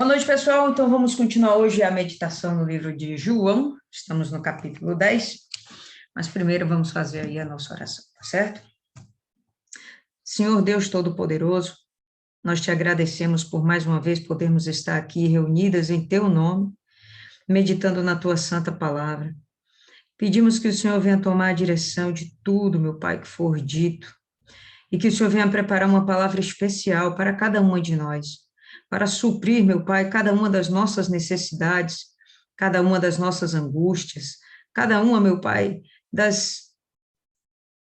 Boa noite, pessoal. Então, vamos continuar hoje a meditação no livro de João. Estamos no capítulo 10, mas primeiro vamos fazer aí a nossa oração, tá certo? Senhor Deus Todo-Poderoso, nós te agradecemos por mais uma vez podermos estar aqui reunidas em teu nome, meditando na tua santa palavra. Pedimos que o Senhor venha tomar a direção de tudo, meu Pai, que for dito, e que o Senhor venha preparar uma palavra especial para cada uma de nós, para suprir, meu Pai, cada uma das nossas necessidades, cada uma das nossas angústias, cada uma, meu Pai,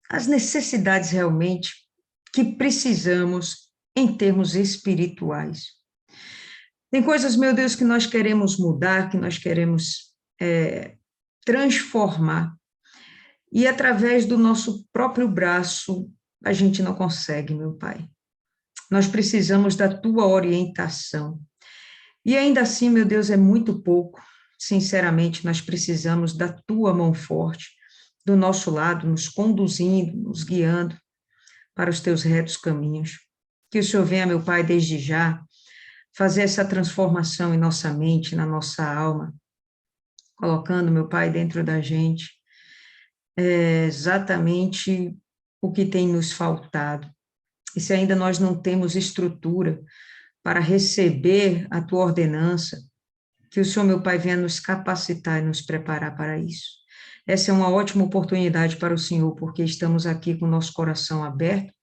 as necessidades realmente que precisamos em termos espirituais. Tem coisas, meu Deus, que nós queremos mudar, que nós queremos transformar, e através do nosso próprio braço, a gente não consegue, meu Pai. Nós precisamos da tua orientação. E ainda assim, meu Deus, é muito pouco. Sinceramente, nós precisamos da tua mão forte, do nosso lado, nos conduzindo, nos guiando para os teus retos caminhos. Que o Senhor venha, meu Pai, desde já, fazer essa transformação em nossa mente, na nossa alma, colocando, meu Pai, dentro da gente exatamente o que tem nos faltado. E se ainda nós não temos estrutura para receber a tua ordenança, que o Senhor, meu Pai, venha nos capacitar e nos preparar para isso. Essa é uma ótima oportunidade para o Senhor, porque estamos aqui com o nosso coração aberto,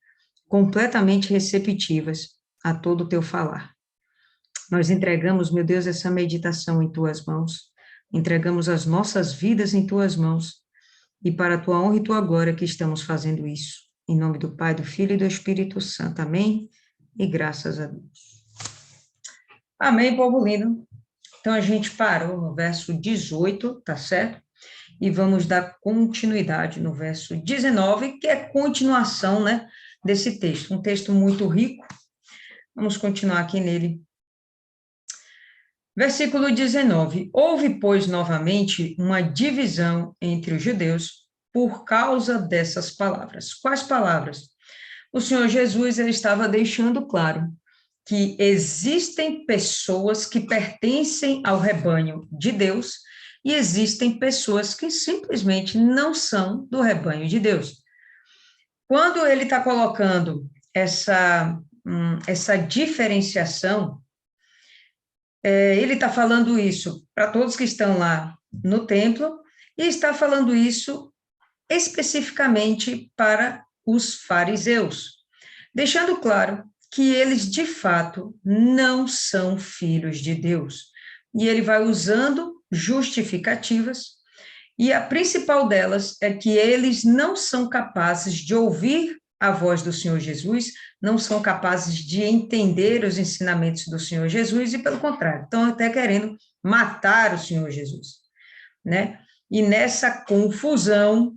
completamente receptivas a todo o teu falar. Nós entregamos, meu Deus, essa meditação em tuas mãos, entregamos as nossas vidas em tuas mãos, e para a tua honra e tua glória que estamos fazendo isso. Em nome do Pai, do Filho e do Espírito Santo. Amém? E graças a Deus. Amém, povo lindo. Então, a gente parou no verso 18, tá certo? E vamos dar continuidade no verso 19, que é continuação, né, desse texto. Um texto muito rico. Vamos continuar aqui nele. Versículo 19. Houve, pois, novamente uma divisão entre os judeus por causa dessas palavras. Quais palavras? O Senhor Jesus ele estava deixando claro que existem pessoas que pertencem ao rebanho de Deus e existem pessoas que simplesmente não são do rebanho de Deus. Quando ele está colocando essa diferenciação, ele está falando isso para todos que estão lá no templo e está falando isso especificamente para os fariseus, deixando claro que eles, de fato, não são filhos de Deus. E ele vai usando justificativas, e a principal delas é que eles não são capazes de ouvir a voz do Senhor Jesus, não são capazes de entender os ensinamentos do Senhor Jesus, e pelo contrário, estão até querendo matar o Senhor Jesus, né? E nessa confusão,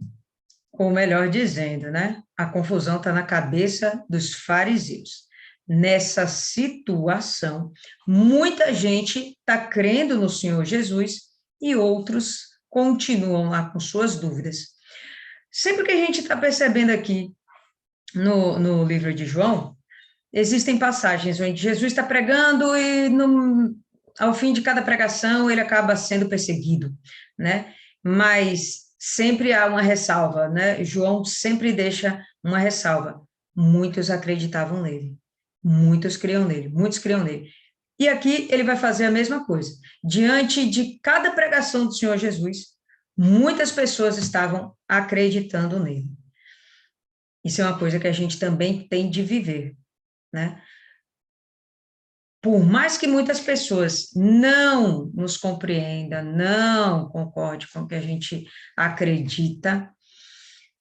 ou melhor dizendo, né? A confusão está na cabeça dos fariseus. Nessa situação, muita gente está crendo no Senhor Jesus e outros continuam lá com suas dúvidas. Sempre que a gente está percebendo aqui no livro de João, existem passagens onde Jesus está pregando e ao fim de cada pregação ele acaba sendo perseguido, né? Mas sempre há uma ressalva, né? João sempre deixa uma ressalva. Muitos acreditavam nele, muitos criam nele, muitos criam nele. E aqui ele vai fazer a mesma coisa. Diante de cada pregação do Senhor Jesus, muitas pessoas estavam acreditando nele. Isso é uma coisa que a gente também tem de viver, né? Por mais que muitas pessoas não nos compreendam, não concordem com o que a gente acredita,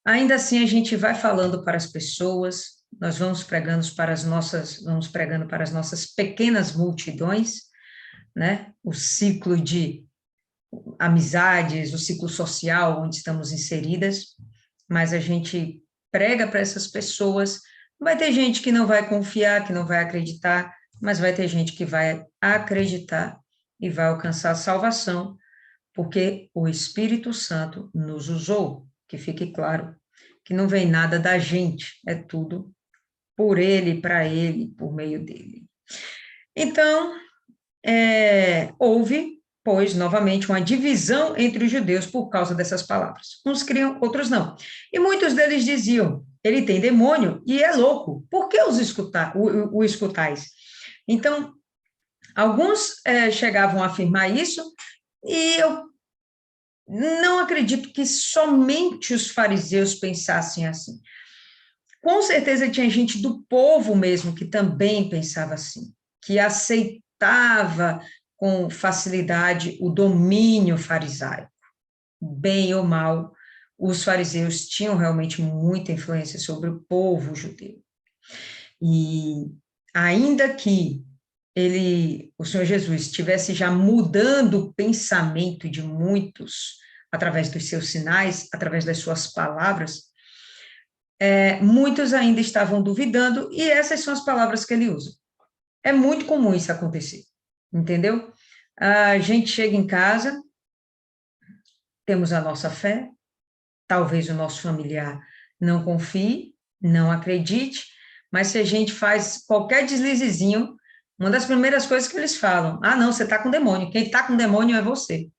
ainda assim a gente vai falando para as pessoas, nós vamos pregando para as nossas pequenas multidões, né? O ciclo de amizades, o ciclo social onde estamos inseridas, mas a gente prega para essas pessoas. Vai ter gente que não vai confiar, que não vai acreditar, mas vai ter gente que vai acreditar e vai alcançar a salvação, porque o Espírito Santo nos usou, que fique claro, que não vem nada da gente, é tudo por ele, para ele, por meio dele. Então, houve, pois, novamente, uma divisão entre os judeus por causa dessas palavras. Uns criam, outros não. E muitos deles diziam, ele tem demônio e é louco, por que o escutais? Então, alguns chegavam a afirmar isso, e eu não acredito que somente os fariseus pensassem assim. Com certeza tinha gente do povo mesmo que também pensava assim, que aceitava com facilidade o domínio farisaico. Bem ou mal, os fariseus tinham realmente muita influência sobre o povo judeu. E ainda que o Senhor Jesus estivesse já mudando o pensamento de muitos através dos seus sinais, através das suas palavras, muitos ainda estavam duvidando, e essas são as palavras que ele usa. É muito comum isso acontecer, entendeu? A gente chega em casa, temos a nossa fé, talvez o nosso familiar não confie, não acredite, mas se a gente faz qualquer deslizezinho, uma das primeiras coisas que eles falam, não, você está com demônio, quem está com demônio é você.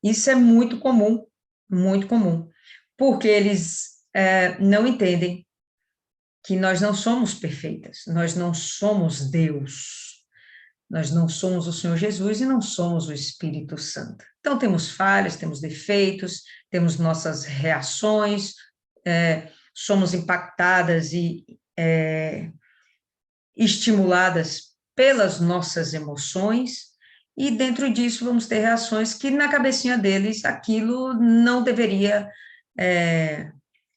Isso é muito comum, porque eles não entendem que nós não somos perfeitas, nós não somos Deus, nós não somos o Senhor Jesus e não somos o Espírito Santo. Então, temos falhas, temos defeitos, temos nossas reações, somos impactadas e estimuladas pelas nossas emoções, e dentro disso vamos ter reações que na cabecinha deles aquilo não deveria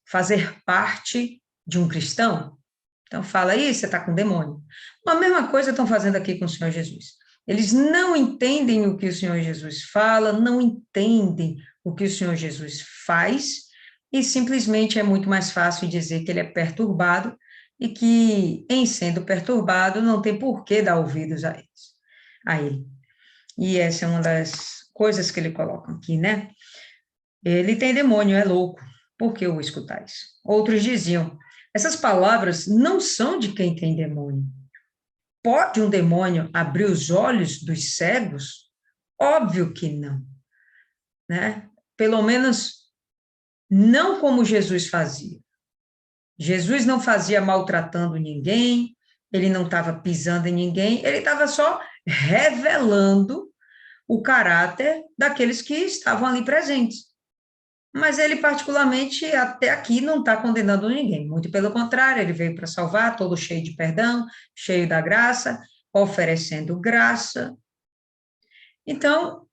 fazer parte de um cristão. Então fala aí, você está com demônio. A mesma coisa estão fazendo aqui com o Senhor Jesus. Eles não entendem o que o Senhor Jesus fala, não entendem o que o Senhor Jesus faz, e simplesmente é muito mais fácil dizer que ele é perturbado, e que, em sendo perturbado, não tem por que dar ouvidos a ele. E essa é uma das coisas que ele coloca aqui, né? Ele tem demônio, é louco, por que o escutais? Outros diziam, essas palavras não são de quem tem demônio. Pode um demônio abrir os olhos dos cegos? Óbvio que não, né? Pelo menos não como Jesus fazia. Jesus não fazia maltratando ninguém, ele não estava pisando em ninguém, ele estava só revelando o caráter daqueles que estavam ali presentes. Mas ele, particularmente, até aqui não está condenando ninguém, muito pelo contrário, ele veio para salvar, todo cheio de perdão, cheio da graça, oferecendo graça. Então,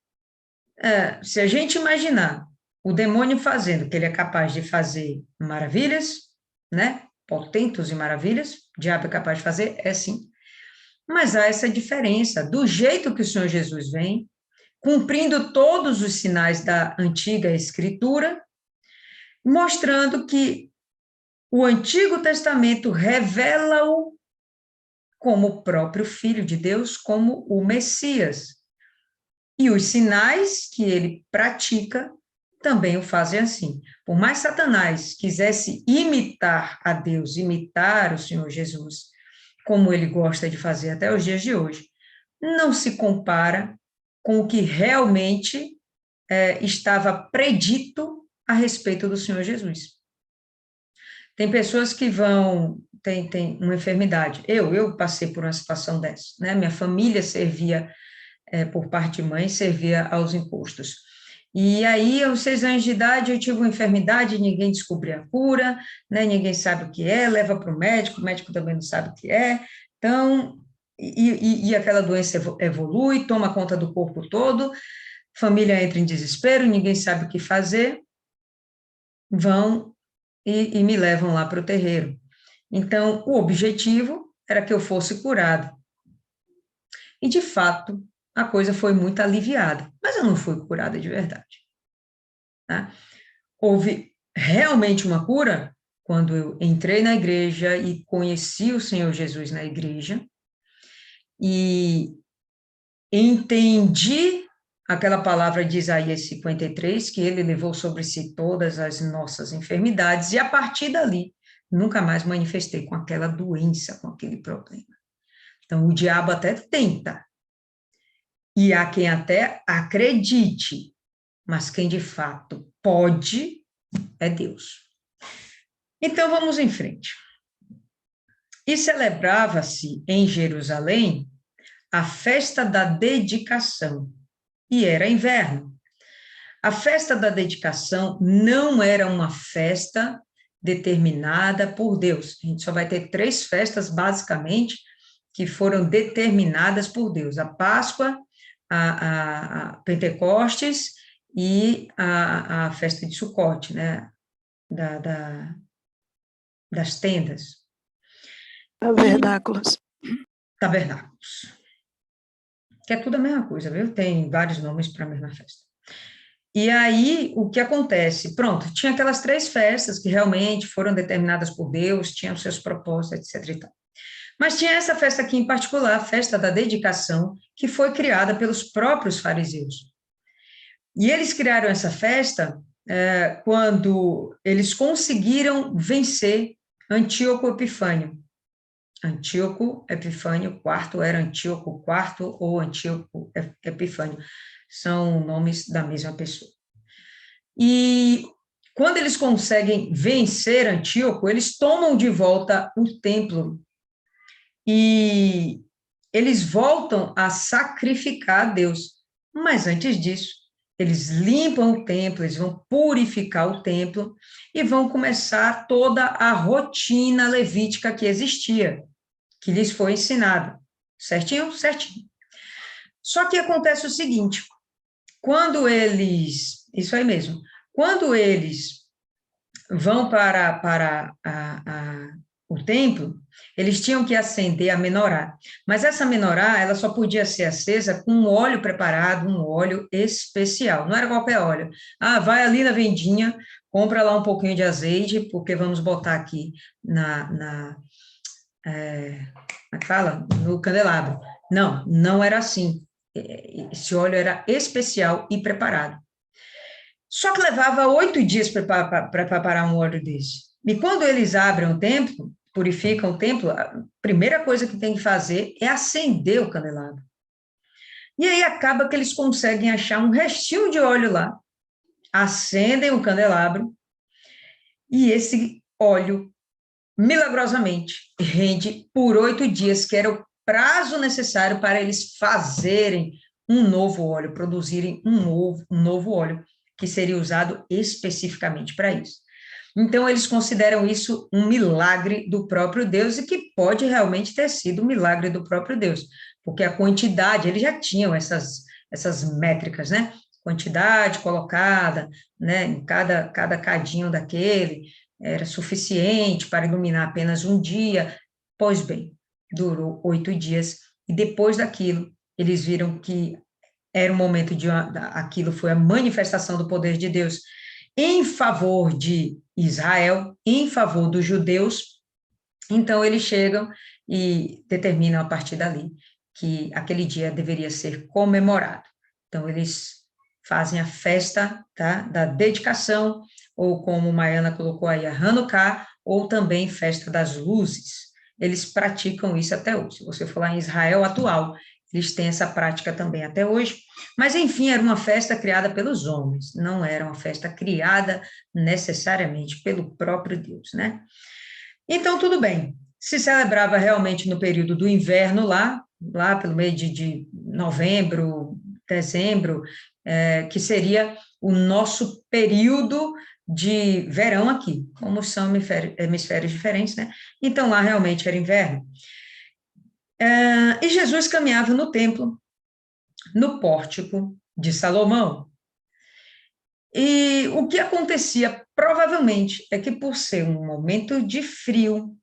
se a gente imaginar o demônio fazendo o que ele é capaz de fazer maravilhas, né? Portentos e maravilhas, o diabo é capaz de fazer, é sim. Mas há essa diferença, do jeito que o Senhor Jesus vem, cumprindo todos os sinais da antiga Escritura, mostrando que o Antigo Testamento revela-o como o próprio Filho de Deus, como o Messias. E os sinais que ele pratica também o fazem assim. Por mais Satanás quisesse imitar a Deus, imitar o Senhor Jesus, como ele gosta de fazer até os dias de hoje, não se compara com o que realmente estava predito a respeito do Senhor Jesus. Tem pessoas que tem uma enfermidade. Eu passei por uma situação dessa, né? Minha família servia, por parte de mãe, servia aos impostos. E aí, aos 6 anos de idade, eu tive uma enfermidade, ninguém descobriu a cura, né? Ninguém sabe o que é, leva para o médico também não sabe o que é. Então, e aquela doença evolui, toma conta do corpo todo, família entra em desespero, ninguém sabe o que fazer, vão e me levam lá para o terreiro. Então, o objetivo era que eu fosse curado. E, de fato, a coisa foi muito aliviada, mas eu não fui curada de verdade. Tá? Houve realmente uma cura quando eu entrei na igreja e conheci o Senhor Jesus na igreja e entendi aquela palavra de Isaías 53, que ele levou sobre si todas as nossas enfermidades, e a partir dali, nunca mais manifestei com aquela doença, com aquele problema. Então, o diabo até tenta, e há quem até acredite, mas quem de fato pode é Deus. Então, vamos em frente. E celebrava-se em Jerusalém a festa da dedicação, e era inverno. A festa da dedicação não era uma festa determinada por Deus. A gente só vai ter 3 festas, basicamente, que foram determinadas por Deus: a Páscoa, a Pentecostes e a festa de Sucote, né? Das tendas. E Tabernáculos. tabernáculos, que é tudo a mesma coisa, viu? Tem vários nomes para a mesma festa. E aí, o que acontece? Pronto, tinha aquelas 3 festas que realmente foram determinadas por Deus, tinham seus propósitos, etc. e tal. Mas tinha essa festa aqui em particular, a festa da dedicação, que foi criada pelos próprios fariseus. E eles criaram essa festa quando eles conseguiram vencer Antíoco Epifânio. Antíoco Epifânio IV era Antíoco IV ou Antíoco Epifânio. São nomes da mesma pessoa. E quando eles conseguem vencer Antíoco, eles tomam de volta o templo e eles voltam a sacrificar a Deus. Mas antes disso, eles limpam o templo, eles vão purificar o templo e vão começar toda a rotina levítica que existia, que lhes foi ensinada. Certinho? Certinho. Só que acontece o seguinte, quando eles, isso aí mesmo, quando eles vão para o templo, eles tinham que acender a menorá. Mas essa menorá, ela só podia ser acesa com um óleo preparado, um óleo especial. Não era qualquer óleo. Ah, vai ali na vendinha, compra lá um pouquinho de azeite, porque vamos botar aqui como é que fala? No candelabro. Não, não era assim. Esse óleo era especial e preparado. Só que levava 8 dias para preparar um óleo desse. E quando eles abrem o templo, purificam o templo, a primeira coisa que tem que fazer é acender o candelabro. E aí acaba que eles conseguem achar um restinho de óleo lá, acendem o candelabro, e esse óleo, milagrosamente, rende por 8 dias, que era o prazo necessário para eles fazerem um novo óleo, produzirem um novo óleo, que seria usado especificamente para isso. Então, eles consideram isso um milagre do próprio Deus e que pode realmente ter sido um milagre do próprio Deus, porque a quantidade, eles já tinham essas métricas, né? Quantidade colocada, né, em cada cadinho daquele, era suficiente para iluminar apenas um dia. Pois bem, durou 8 dias, e depois daquilo, eles viram que era um momento aquilo foi a manifestação do poder de Deus em favor de Israel, em favor dos judeus. Então, eles chegam e determinam a partir dali que aquele dia deveria ser comemorado. Então, eles fazem a festa, tá, da dedicação, ou como Maiana colocou aí, a Hanukkah, ou também festa das luzes. Eles praticam isso até hoje. Se você for lá em Israel atual, eles têm essa prática também até hoje. Mas, enfim, era uma festa criada pelos homens, não era uma festa criada necessariamente pelo próprio Deus, né? Então, tudo bem. Se celebrava realmente no período do inverno lá pelo mês de novembro, dezembro, que seria o nosso período de verão aqui, como são hemisférios diferentes, né? Então, lá realmente era inverno. E Jesus caminhava no templo, no pórtico de Salomão. E o que acontecia, provavelmente, é que por ser um momento de frio,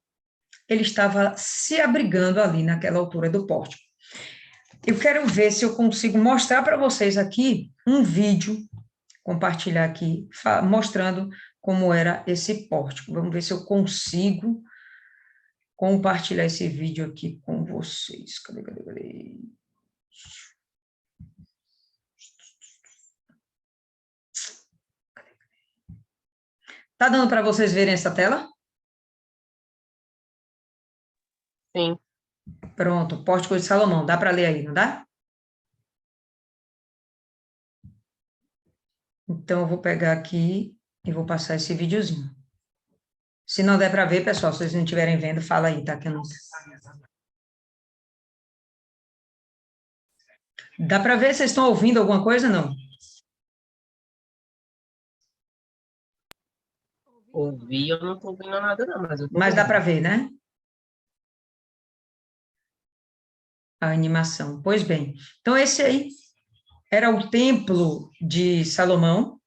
ele estava se abrigando ali naquela altura do pórtico. Eu quero ver se eu consigo mostrar para vocês aqui um vídeo, compartilhar aqui, mostrando como era esse pórtico. Vamos ver se eu consigo compartilhar esse vídeo aqui com vocês. Cadê? Tá dando para vocês verem essa tela? Sim. Pronto, Pórtico de Salomão. Dá para ler aí, não dá? Então, eu vou pegar aqui e vou passar esse videozinho. Se não der para ver, pessoal, se vocês não estiverem vendo, fala aí, tá? Que eu não... Dá para ver? Vocês estão ouvindo alguma coisa? Não. Ouvi, eu não tô ouvindo nada, não, mas eu tô Mas dá para vendo. ver, né? A animação. Pois bem. Então, esse aí era o templo de Salomão.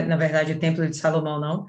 Na verdade, o templo de Salomão não.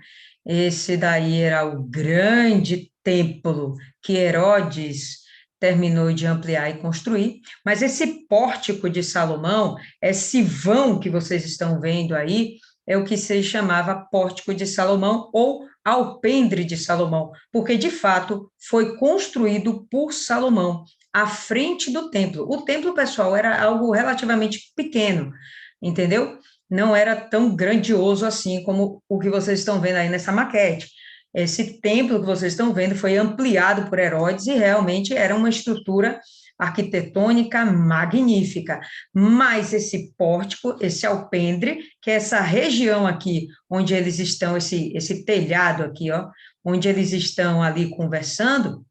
Esse daí era o grande templo que Herodes terminou de ampliar e construir. Mas esse pórtico de Salomão, esse vão que vocês estão vendo aí, é o que se chamava pórtico de Salomão ou alpendre de Salomão, porque de fato foi construído por Salomão à frente do templo. O templo, pessoal, era algo relativamente pequeno, entendeu? Não era tão grandioso assim como o que vocês estão vendo aí nessa maquete. Esse templo que vocês estão vendo foi ampliado por Herodes e realmente era uma estrutura arquitetônica magnífica. Mas esse pórtico, esse alpendre, que é essa região aqui onde eles estão, esse telhado aqui, ó, onde eles estão ali conversando,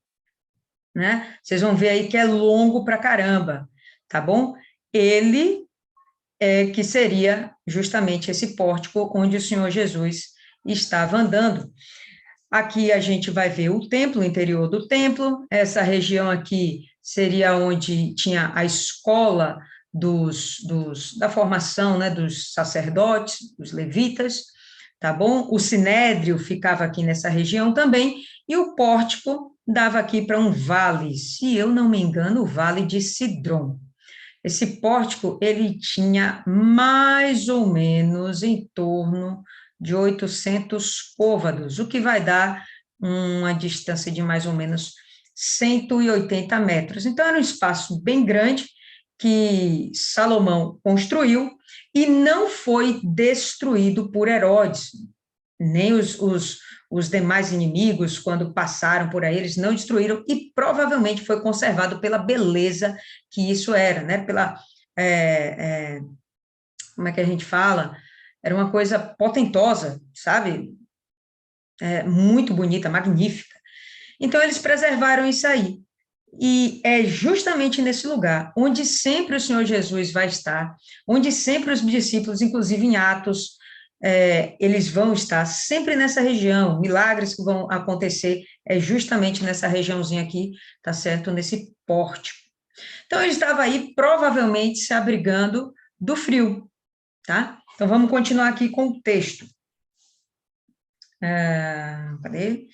né? Vocês vão ver aí que é longo pra caramba, tá bom? Ele que seria justamente esse pórtico onde o Senhor Jesus estava andando. Aqui a gente vai ver o templo, o interior do templo, essa região aqui seria onde tinha a escola da formação, né, dos sacerdotes, dos levitas, tá bom? O sinédrio ficava aqui nessa região também, e o pórtico dava aqui para um vale, se eu não me engano, o vale de Sidrom. Esse pórtico, ele tinha mais ou menos em torno de 800 côvados, o que vai dar uma distância de mais ou menos 180 metros. Então, era um espaço bem grande que Salomão construiu e não foi destruído por Herodes, nem os demais inimigos, quando passaram por aí, eles não destruíram, e provavelmente foi conservado pela beleza que isso era, né? É, é, como é que a gente fala? Era uma coisa potentosa, sabe? Muito bonita, magnífica. Então, eles preservaram isso aí. E é justamente nesse lugar onde sempre o Senhor Jesus vai estar, onde sempre os discípulos, inclusive em Atos, eles vão estar sempre nessa região. Milagres que vão acontecer é justamente nessa regiãozinha aqui, tá certo? Nesse pórtico. Então, ele estava aí provavelmente se abrigando do frio, tá? Então, vamos continuar aqui com o texto. Cadê?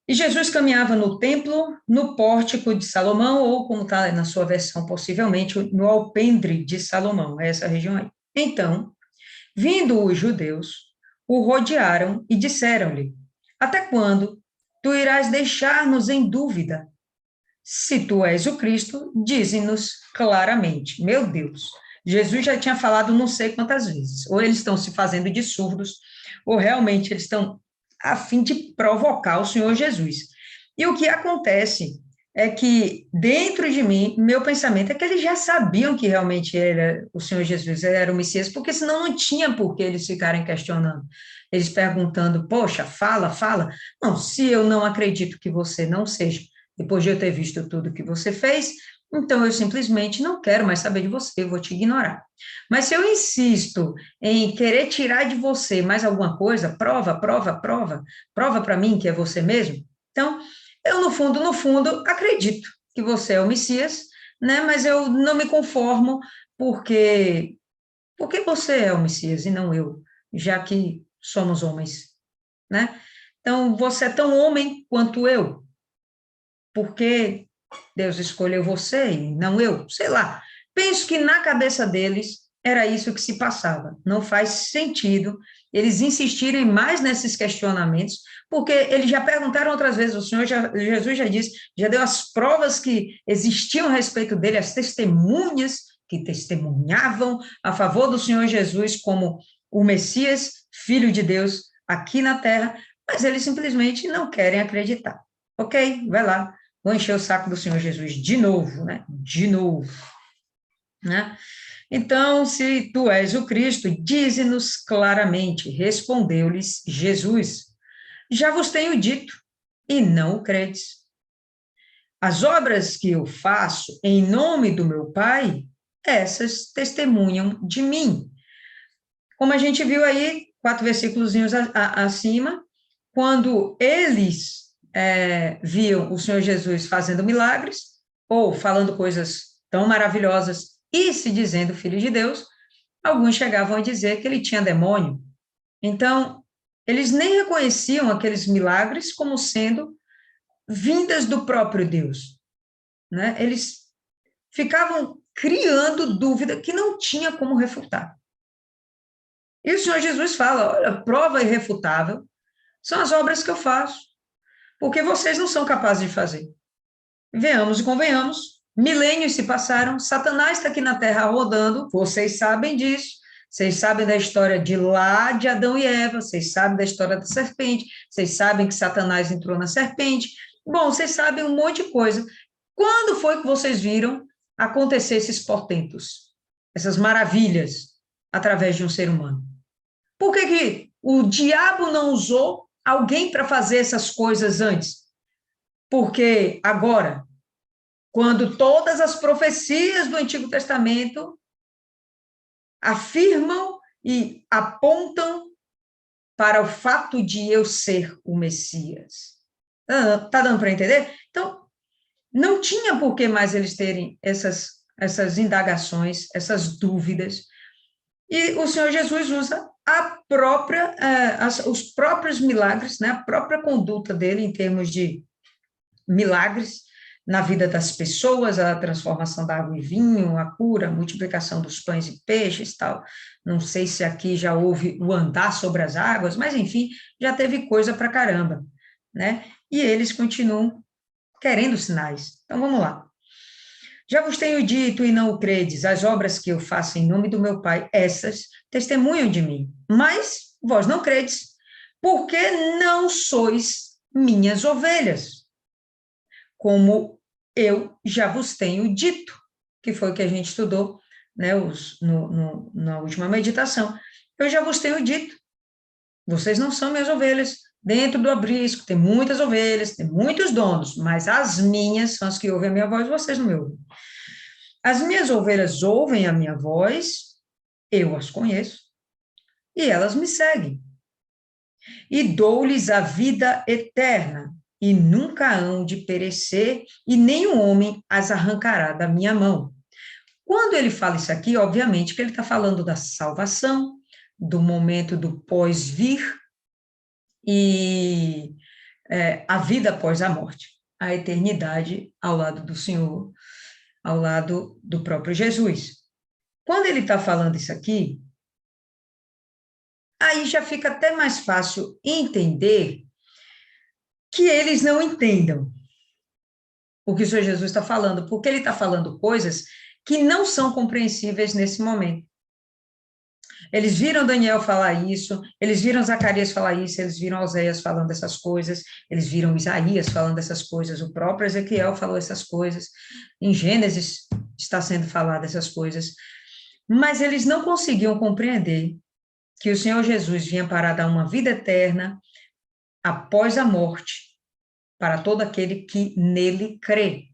E Jesus caminhava no templo, no pórtico de Salomão, ou como está na sua versão, possivelmente, no alpendre de Salomão, essa região aí. Então, vindo os judeus, o rodearam e disseram-lhe: Até quando tu irás deixar-nos em dúvida? Se tu és o Cristo, dize-nos claramente. Meu Deus, Jesus já tinha falado não sei quantas vezes. Ou eles estão se fazendo de surdos, ou realmente eles estão a fim de provocar o Senhor Jesus. E o que acontece é que dentro de mim, meu pensamento é que eles já sabiam que realmente era o Senhor Jesus, ele era o Messias, porque senão não tinha por que eles ficarem questionando. Eles perguntando, poxa, fala, fala. Não, se eu não acredito que você não seja, depois de eu ter visto tudo que você fez, então eu simplesmente não quero mais saber de você, eu vou te ignorar. Mas se eu insisto em querer tirar de você mais alguma coisa, prova, prova, prova, prova para mim que é você mesmo. Então, eu no fundo, acredito que você é o Messias, né? Mas eu não me conformo porque você é o Messias e não eu, já que somos homens, né? Então, você é tão homem quanto eu, porque Deus escolheu você e não eu, sei lá. Penso que na cabeça deles era isso que se passava. Não faz sentido eles insistirem mais nesses questionamentos, porque eles já perguntaram outras vezes, Jesus já disse, já deu as provas que existiam a respeito dele, as testemunhas que testemunhavam a favor do Senhor Jesus como o Messias, Filho de Deus, aqui na Terra, mas eles simplesmente não querem acreditar. Ok, vai lá, vou encher o saco do Senhor Jesus de novo, né? De novo, né? Então, se tu és o Cristo, dize-nos claramente. Respondeu-lhes Jesus: já vos tenho dito, e não o credes. As obras que eu faço em nome do meu Pai, essas testemunham de mim. Como a gente viu aí, 4 versículos acima, quando eles viam o Senhor Jesus fazendo milagres, ou falando coisas tão maravilhosas e se dizendo filho de Deus, alguns chegavam a dizer que ele tinha demônio. Então, eles nem reconheciam aqueles milagres como sendo vindas do próprio Deus, né? Eles ficavam criando dúvida que não tinha como refutar. E o Senhor Jesus fala, olha, prova irrefutável são as obras que eu faço, porque vocês não são capazes de fazer. Venhamos e convenhamos, milênios se passaram, Satanás está aqui na Terra rodando, vocês sabem disso, vocês sabem da história de lá de Adão e Eva, vocês sabem da história da serpente, vocês sabem que Satanás entrou na serpente, bom, vocês sabem um monte de coisa. Quando foi que vocês viram acontecer esses portentos, essas maravilhas, através de um ser humano? Por que o diabo não usou alguém para fazer essas coisas antes? Porque agora, quando todas as profecias do Antigo Testamento afirmam e apontam para o fato de eu ser o Messias. Está dando para entender? Então, não tinha por que mais eles terem essas indagações, essas dúvidas. E o Senhor Jesus usa os próprios milagres, né, a própria conduta dele em termos de milagres na vida das pessoas, a transformação da água em vinho, a cura, a multiplicação dos pães e peixes, tal. Não sei se aqui já houve o andar sobre as águas, mas, enfim, já teve coisa para caramba, né? E eles continuam querendo sinais. Então, vamos lá. Já vos tenho dito e não o credes, as obras que eu faço em nome do meu Pai, essas testemunham de mim. Mas vós não credes, porque não sois minhas ovelhas, como eu já vos tenho dito, que foi o que a gente estudou, né, na última meditação. Eu já vos tenho dito, vocês não são minhas ovelhas. Dentro do aprisco tem muitas ovelhas, tem muitos donos, mas as minhas são as que ouvem a minha voz, vocês não me ouvem. As minhas ovelhas ouvem a minha voz, eu as conheço, e elas me seguem. E dou-lhes a vida eterna, e nunca hão de perecer, e nenhum homem as arrancará da minha mão. Quando ele fala isso aqui, obviamente que ele está falando da salvação, do momento do pós-vir, e a vida após a morte, a eternidade ao lado do Senhor, ao lado do próprio Jesus. Quando ele está falando isso aqui, aí já fica até mais fácil entender que eles não entendam o que o Senhor Jesus está falando, porque ele está falando coisas que não são compreensíveis nesse momento. Eles viram Daniel falar isso, eles viram Zacarias falar isso, eles viram Oséias falando essas coisas, eles viram Isaías falando essas coisas, o próprio Ezequiel falou essas coisas, em Gênesis está sendo falado essas coisas, mas eles não conseguiam compreender que o Senhor Jesus vinha para dar uma vida eterna após a morte, para todo aquele que nele crê.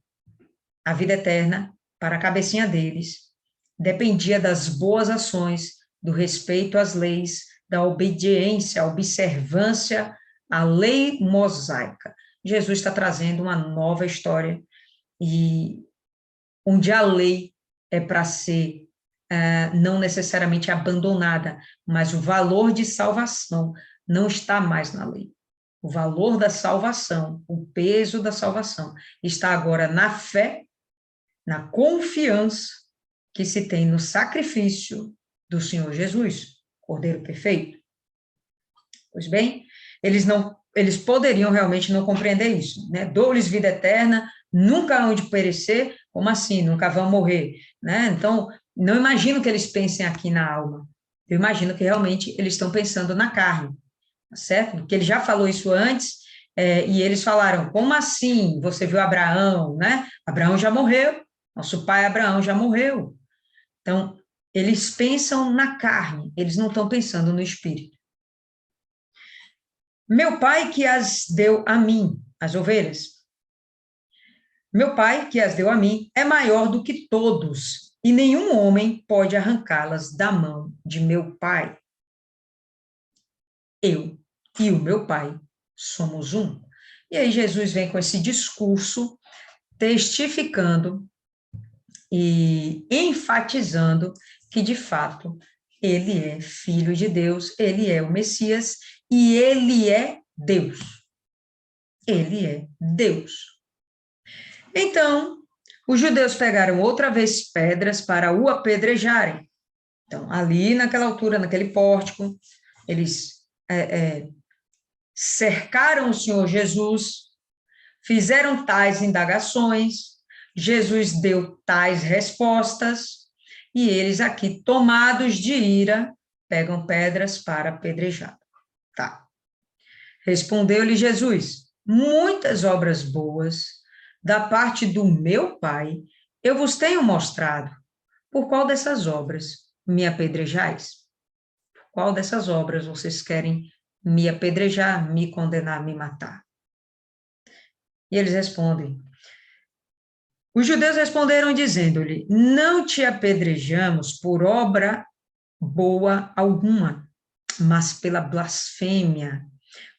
A vida eterna, para a cabecinha deles, dependia das boas ações, do respeito às leis, da obediência, à observância à lei mosaica. Jesus está trazendo uma nova história, e onde a lei é para ser não necessariamente abandonada, mas o valor de salvação não está mais na lei. O valor da salvação, o peso da salvação, está agora na fé, na confiança que se tem no sacrifício do Senhor Jesus, Cordeiro perfeito. Pois bem, eles poderiam realmente não compreender isso, né? Dou-lhes vida eterna, nunca hão de perecer, como assim? Nunca vão morrer, né? Então, não imagino que eles pensem aqui na alma. Eu imagino que realmente eles estão pensando na carne, certo? Porque ele já falou isso antes, e eles falaram, como assim? Você viu Abraão, né? Abraão já morreu, nosso pai Abraão já morreu. Então, Eles pensam na carne, eles não estão pensando no espírito. Meu pai que as deu a mim, as ovelhas. Meu pai que as deu a mim é maior do que todos, e nenhum homem pode arrancá-las da mão de meu pai. Eu e o meu pai somos um. E aí Jesus vem com esse discurso, testificando e enfatizando que, de fato, ele é filho de Deus, ele é o Messias e ele é Deus. Ele é Deus. Então, os judeus pegaram outra vez pedras para o apedrejarem. Então, ali naquela altura, naquele pórtico, eles cercaram o Senhor Jesus, fizeram tais indagações, Jesus deu tais respostas, e eles aqui, tomados de ira, pegam pedras para apedrejar. Tá. Respondeu-lhe Jesus: muitas obras boas da parte do meu Pai eu vos tenho mostrado. Por qual dessas obras me apedrejais? Por qual dessas obras vocês querem me apedrejar, me condenar, me matar? E eles respondem. Os judeus responderam dizendo-lhe: não te apedrejamos por obra boa alguma, mas pela blasfêmia,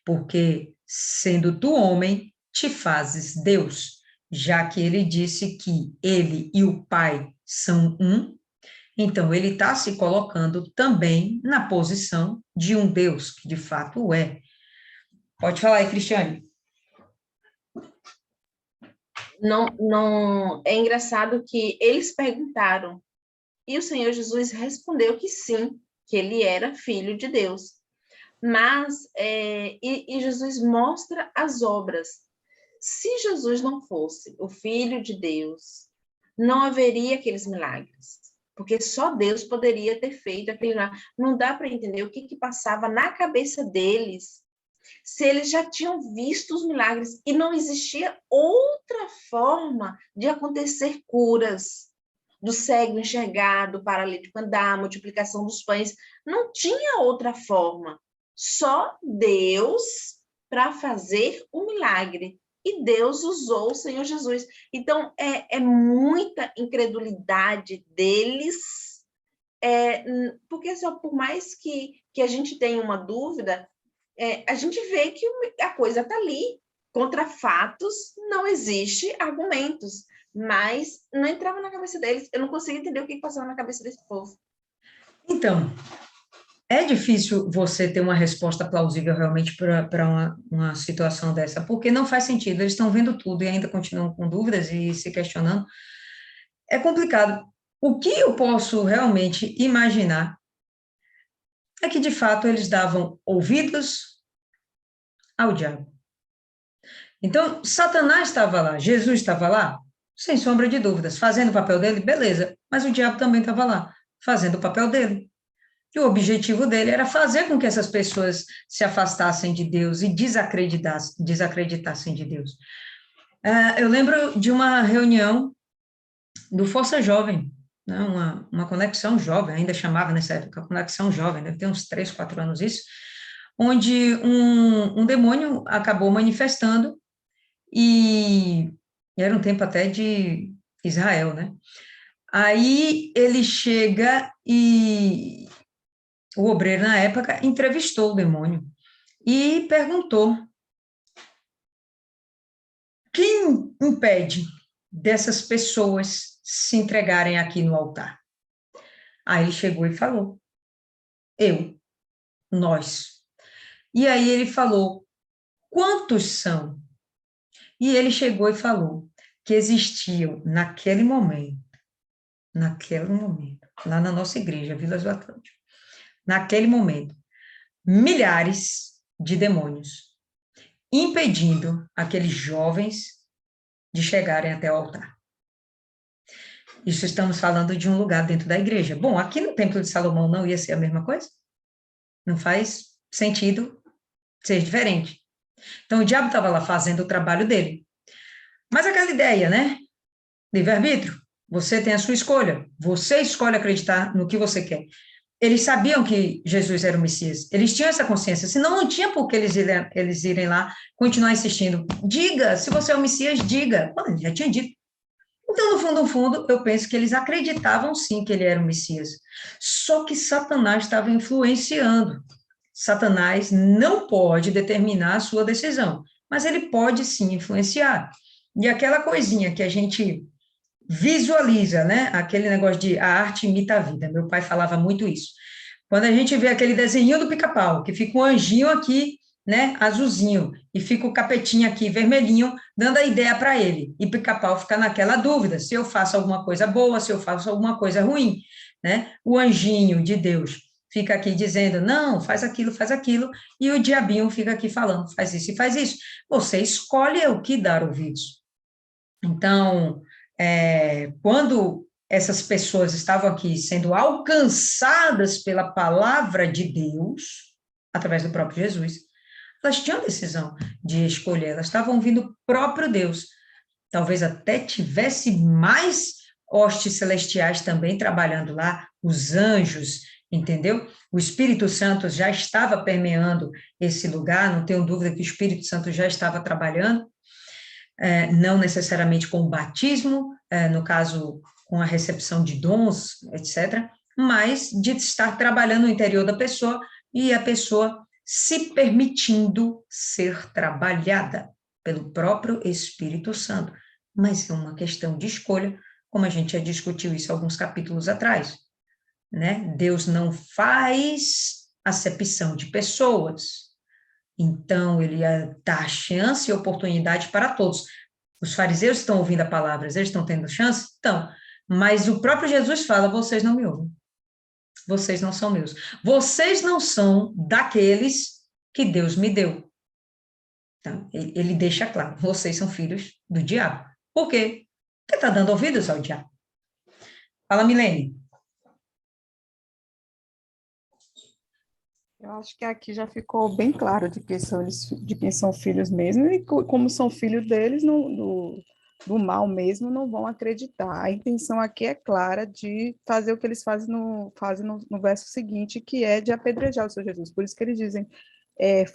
porque, sendo tu homem, te fazes Deus, já que ele disse que ele e o Pai são um, então ele está se colocando também na posição de um Deus, que de fato é. Pode falar aí, Cristiane. Não, é engraçado que eles perguntaram, e o Senhor Jesus respondeu que sim, que ele era filho de Deus. Mas, e Jesus mostra as obras. Se Jesus não fosse o Filho de Deus, não haveria aqueles milagres, porque só Deus poderia ter feito aquele milagre. Não dá para entender o que passava na cabeça deles, se eles já tinham visto os milagres e não existia outra forma de acontecer curas, do cego enxergar, do paralítico andar, multiplicação dos pães, não tinha outra forma. Só Deus para fazer o milagre. E Deus usou o Senhor Jesus. Então, é muita incredulidade deles, porque só por mais que a gente tenha uma dúvida, a gente vê que a coisa está ali. Contra fatos, não existe argumentos. Mas não entrava na cabeça deles. Eu não consigo entender o que passava na cabeça desse povo. Então, é difícil você ter uma resposta plausível realmente para uma situação dessa, porque não faz sentido. Eles estão vendo tudo e ainda continuam com dúvidas e se questionando. É complicado. O que eu posso realmente imaginar é que, de fato, eles davam ouvidos ao diabo. Então, Satanás estava lá, Jesus estava lá, sem sombra de dúvidas, fazendo o papel dele, beleza, mas o diabo também estava lá, fazendo o papel dele. E o objetivo dele era fazer com que essas pessoas se afastassem de Deus e desacreditassem de Deus. Eu lembro de uma reunião do Força Jovem, né, uma conexão jovem, ainda chamava nessa época conexão jovem, deve ter uns 3, 4 anos isso, onde um demônio acabou manifestando e era um tempo até de Israel, né? Aí ele chega e o obreiro, na época, entrevistou o demônio e perguntou: quem impede dessas pessoas se entregarem aqui no altar? Aí ele chegou e falou: eu, nós. E aí ele falou: quantos são? E ele chegou e falou que existiam naquele momento, lá na nossa igreja, Vilas do Atlântico, naquele momento, milhares de demônios, impedindo aqueles jovens de chegarem até o altar. Isso estamos falando de um lugar dentro da igreja. Bom, aqui no Templo de Salomão não ia ser a mesma coisa? Não faz sentido ser diferente. Então, o diabo estava lá fazendo o trabalho dele. Mas aquela ideia, né? Livre-arbítrio. Você tem a sua escolha. Você escolhe acreditar no que você quer. Eles sabiam que Jesus era o Messias. Eles tinham essa consciência. Senão, não tinha por que eles irem lá continuar insistindo. Diga, se você é o Messias, diga. Bom, já tinha dito. Então, no fundo, eu penso que eles acreditavam sim que ele era o Messias. Só que Satanás estava influenciando. Satanás não pode determinar a sua decisão, mas ele pode sim influenciar. E aquela coisinha que a gente visualiza, né? Aquele negócio de a arte imita a vida. Meu pai falava muito isso. Quando a gente vê aquele desenho do pica-pau, que fica um anjinho aqui, né, azulzinho, e fica o capetinho aqui, vermelhinho, dando a ideia para ele. E pica-pau fica naquela dúvida, se eu faço alguma coisa boa, se eu faço alguma coisa ruim, né? O anjinho de Deus fica aqui dizendo, não, faz aquilo, e o diabinho fica aqui falando, faz isso e faz isso. Você escolhe o que dar ouvidos. Então, quando essas pessoas estavam aqui sendo alcançadas pela palavra de Deus, através do próprio Jesus, elas tinham a decisão de escolher, elas estavam ouvindo o próprio Deus. Talvez até tivesse mais hostes celestiais também trabalhando lá, os anjos, entendeu? O Espírito Santo já estava permeando esse lugar, não tenho dúvida que o Espírito Santo já estava trabalhando, não necessariamente com o batismo, no caso, com a recepção de dons, etc., mas de estar trabalhando no interior da pessoa e a pessoa se permitindo ser trabalhada pelo próprio Espírito Santo. Mas é uma questão de escolha, como a gente já discutiu isso alguns capítulos atrás, né? Deus não faz acepção de pessoas. Então, ele dá chance e oportunidade para todos. Os fariseus estão ouvindo a palavra, eles estão tendo chance? Estão. Mas o próprio Jesus fala, vocês não me ouvem. Vocês não são meus. Vocês não são daqueles que Deus me deu. Então, ele deixa claro, vocês são filhos do diabo. Por quê? Porque está dando ouvidos ao diabo. Fala, Milene. Eu acho que aqui já ficou bem claro de quem são filhos mesmo, e como são filhos deles, do mal mesmo, não vão acreditar. A intenção aqui é clara de fazer o que eles fazem no verso seguinte, que é de apedrejar o Senhor Jesus. Por isso que eles dizem,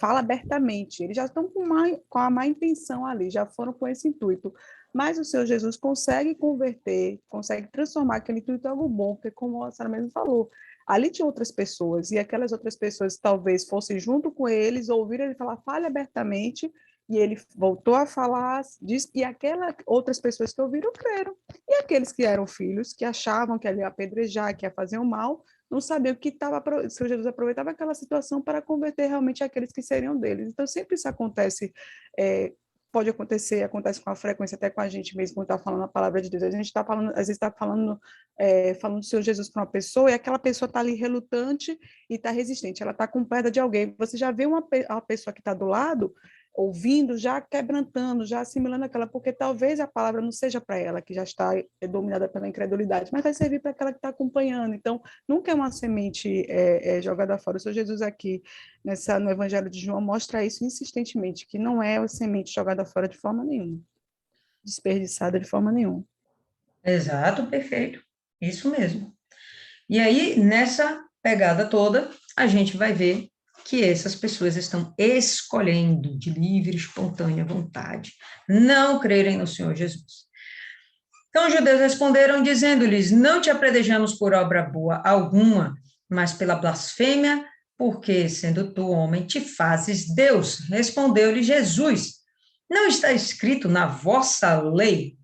fala abertamente. Eles já estão com a má intenção ali, já foram com esse intuito. Mas o Senhor Jesus consegue converter, consegue transformar aquele intuito em algo bom, porque como a Sara mesmo falou, ali tinha outras pessoas, e aquelas outras pessoas talvez fossem junto com eles, ouviram ele falar, fale abertamente, e ele voltou a falar, diz, e aquelas outras pessoas que ouviram creram. E aqueles que eram filhos, que achavam que ele ia apedrejar, que ia fazer o mal, não sabiam que o Senhor Jesus aproveitava aquela situação para converter realmente aqueles que seriam deles. Então, sempre isso acontece, pode acontecer, acontece com a frequência, até com a gente mesmo, quando está falando a palavra de Deus. A gente está falando, às vezes está falando do Senhor Jesus para uma pessoa, e aquela pessoa está ali relutante e está resistente, ela está com perda de alguém. Você já vê a pessoa que está do lado, ouvindo, já quebrantando, já assimilando aquela, porque talvez a palavra não seja para ela, que já está dominada pela incredulidade, mas vai servir para aquela que está acompanhando. Então, nunca é uma semente jogada fora. O Senhor Jesus aqui, no Evangelho de João, mostra isso insistentemente, que não é uma semente jogada fora de forma nenhuma, desperdiçada de forma nenhuma. Exato, perfeito. Isso mesmo. E aí, nessa pegada toda, a gente vai ver que essas pessoas estão escolhendo de livre, espontânea vontade não crerem no Senhor Jesus. Então, os judeus responderam dizendo-lhes, não te apredejamos por obra boa alguma, mas pela blasfêmia, porque, sendo tu homem, te fazes Deus. Respondeu-lhe Jesus, não está escrito na vossa lei,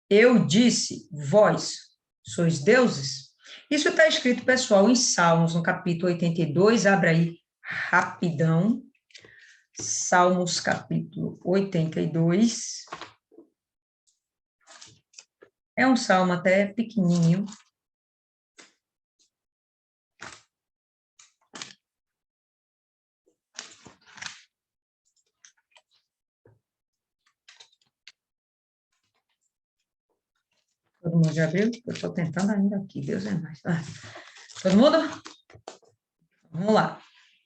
eu disse, vós sois deuses? Isso está escrito, pessoal, em Salmos, no capítulo 82, abre aí rapidão, Salmos, capítulo 82, é um salmo até pequenininho. Todo mundo já viu? Eu estou tentando ainda aqui, Deus é mais. Todo mundo? Vamos lá.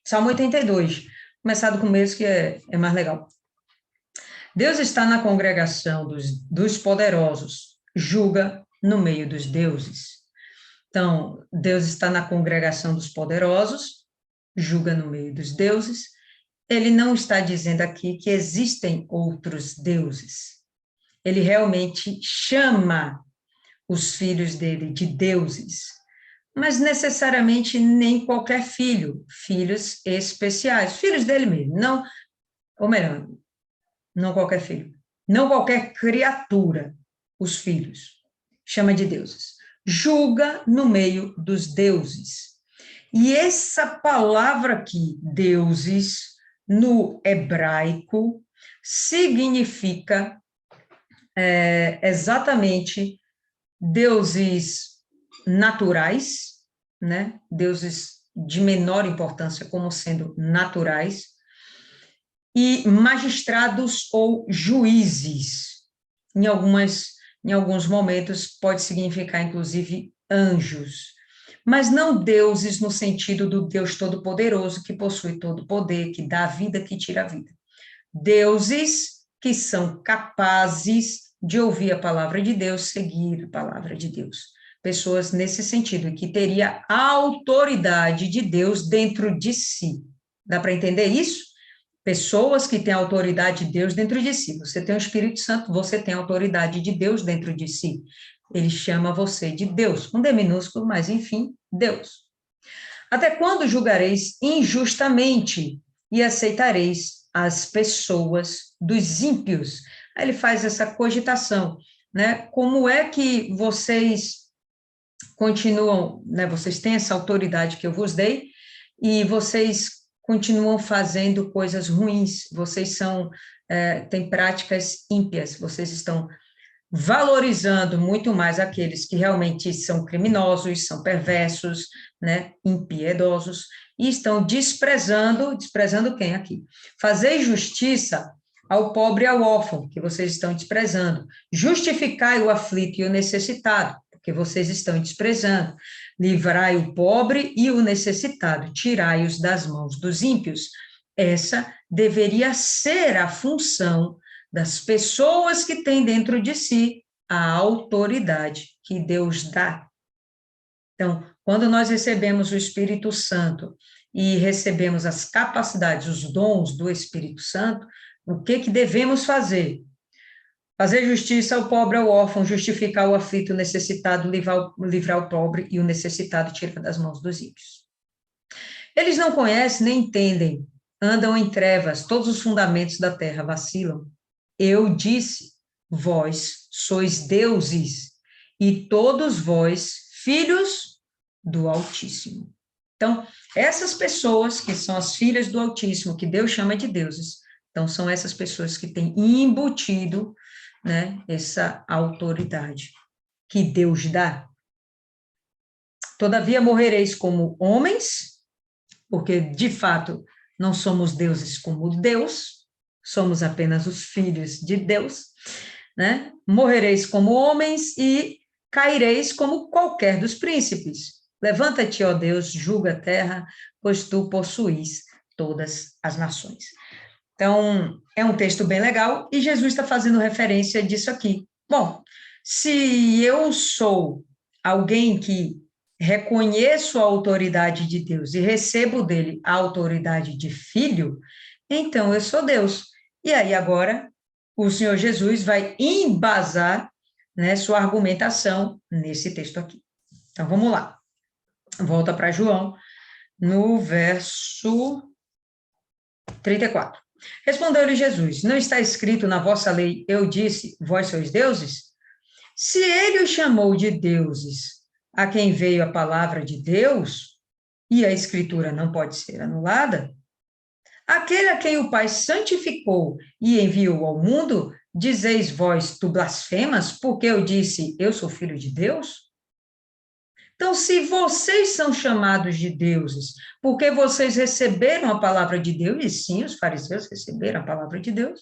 Salmo 82. Começar do começo, que é mais legal. Deus está na congregação dos poderosos, julga no meio dos deuses. Então, Deus está na congregação dos poderosos, julga no meio dos deuses. Ele não está dizendo aqui que existem outros deuses. Ele realmente chama os filhos dele de deuses, mas necessariamente nem qualquer filho, filhos especiais, filhos dele mesmo, não, ou melhor, não qualquer filho, não qualquer criatura, os filhos, chama de deuses. Julga no meio dos deuses. E essa palavra aqui, deuses, no hebraico, significa exatamente deuses naturais, né? Deuses de menor importância como sendo naturais, e magistrados ou juízes. Em alguns momentos pode significar, inclusive, anjos, mas não deuses no sentido do Deus Todo-Poderoso, que possui todo o poder, que dá a vida, que tira a vida. Deuses que são capazes de ouvir a palavra de Deus, seguir a palavra de Deus. Pessoas nesse sentido, que teria a autoridade de Deus dentro de si. Dá para entender isso? Pessoas que têm a autoridade de Deus dentro de si. Você tem o Espírito Santo, você tem a autoridade de Deus dentro de si. Ele chama você de Deus, com D minúsculo, mas enfim, Deus. Até quando julgareis injustamente e aceitareis as pessoas dos ímpios? Aí ele faz essa cogitação, né? Como é que vocês continuam, né? Vocês têm essa autoridade que eu vos dei e vocês continuam fazendo coisas ruins, vocês têm práticas ímpias, vocês estão valorizando muito mais aqueles que realmente são criminosos, são perversos, né, impiedosos, e estão desprezando quem aqui? Fazer justiça ao pobre e ao órfão, que vocês estão desprezando. Justificai o aflito e o necessitado, porque vocês estão desprezando. Livrai o pobre e o necessitado, tirai-os das mãos dos ímpios. Essa deveria ser a função das pessoas que têm dentro de si a autoridade que Deus dá. Então, quando nós recebemos o Espírito Santo e recebemos as capacidades, os dons do Espírito Santo, o que devemos fazer? Fazer justiça ao pobre e ao órfão, justificar o aflito, o necessitado, livrar o pobre e o necessitado, tirar das mãos dos ímpios. Eles não conhecem nem entendem, andam em trevas, todos os fundamentos da terra vacilam. Eu disse, vós sois deuses, e todos vós, filhos do Altíssimo. Então, essas pessoas que são as filhas do Altíssimo, que Deus chama de deuses, então são essas pessoas que têm embutido, né, essa autoridade que Deus dá. Todavia morrereis como homens, porque de fato não somos deuses como Deus, somos apenas os filhos de Deus, né? Morrereis como homens e caireis como qualquer dos príncipes. Levanta-te, ó Deus, julga a terra, pois tu possuís todas as nações. Então, é um texto bem legal, e Jesus está fazendo referência disso aqui. Bom, se eu sou alguém que reconheço a autoridade de Deus e recebo dele a autoridade de filho, então eu sou Deus. E aí agora o Senhor Jesus vai embasar, né, sua argumentação nesse texto aqui. Então vamos lá. Volta para João, no verso 34. Respondeu-lhe Jesus, não está escrito na vossa lei, eu disse, vós sois deuses? Se ele os chamou de deuses, a quem veio a palavra de Deus, e a escritura não pode ser anulada, aquele a quem o Pai santificou e enviou ao mundo, dizeis vós, tu blasfemas, porque eu disse, eu sou filho de Deus? Então, se vocês são chamados de deuses, porque vocês receberam a palavra de Deus, e sim, os fariseus receberam a palavra de Deus,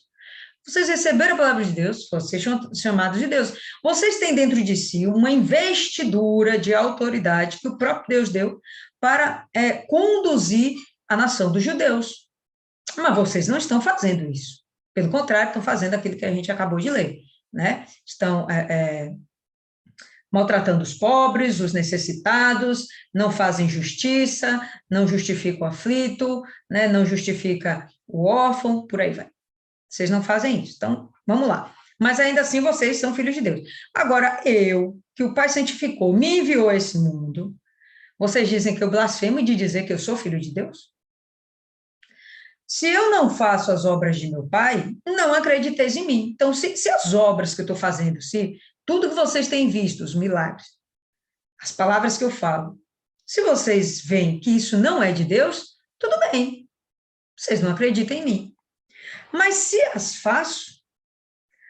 vocês receberam a palavra de Deus, vocês são chamados de Deus. Vocês têm dentro de si uma investidura de autoridade que o próprio Deus deu para conduzir a nação dos judeus. Mas vocês não estão fazendo isso. Pelo contrário, estão fazendo aquilo que a gente acabou de ler, né? Estão maltratando os pobres, os necessitados, não fazem justiça, não justifica o aflito, né, não justifica o órfão, por aí vai. Vocês não fazem isso. Então, vamos lá. Mas ainda assim vocês são filhos de Deus. Agora, eu, que o Pai santificou, me enviou a esse mundo, vocês dizem que eu blasfemo de dizer que eu sou filho de Deus? Se eu não faço as obras de meu Pai, não acrediteis em mim. Então, se as obras que eu estou fazendo, se tudo que vocês têm visto, os milagres, as palavras que eu falo, se vocês veem que isso não é de Deus, tudo bem. Vocês não acreditam em mim. Mas se as faço,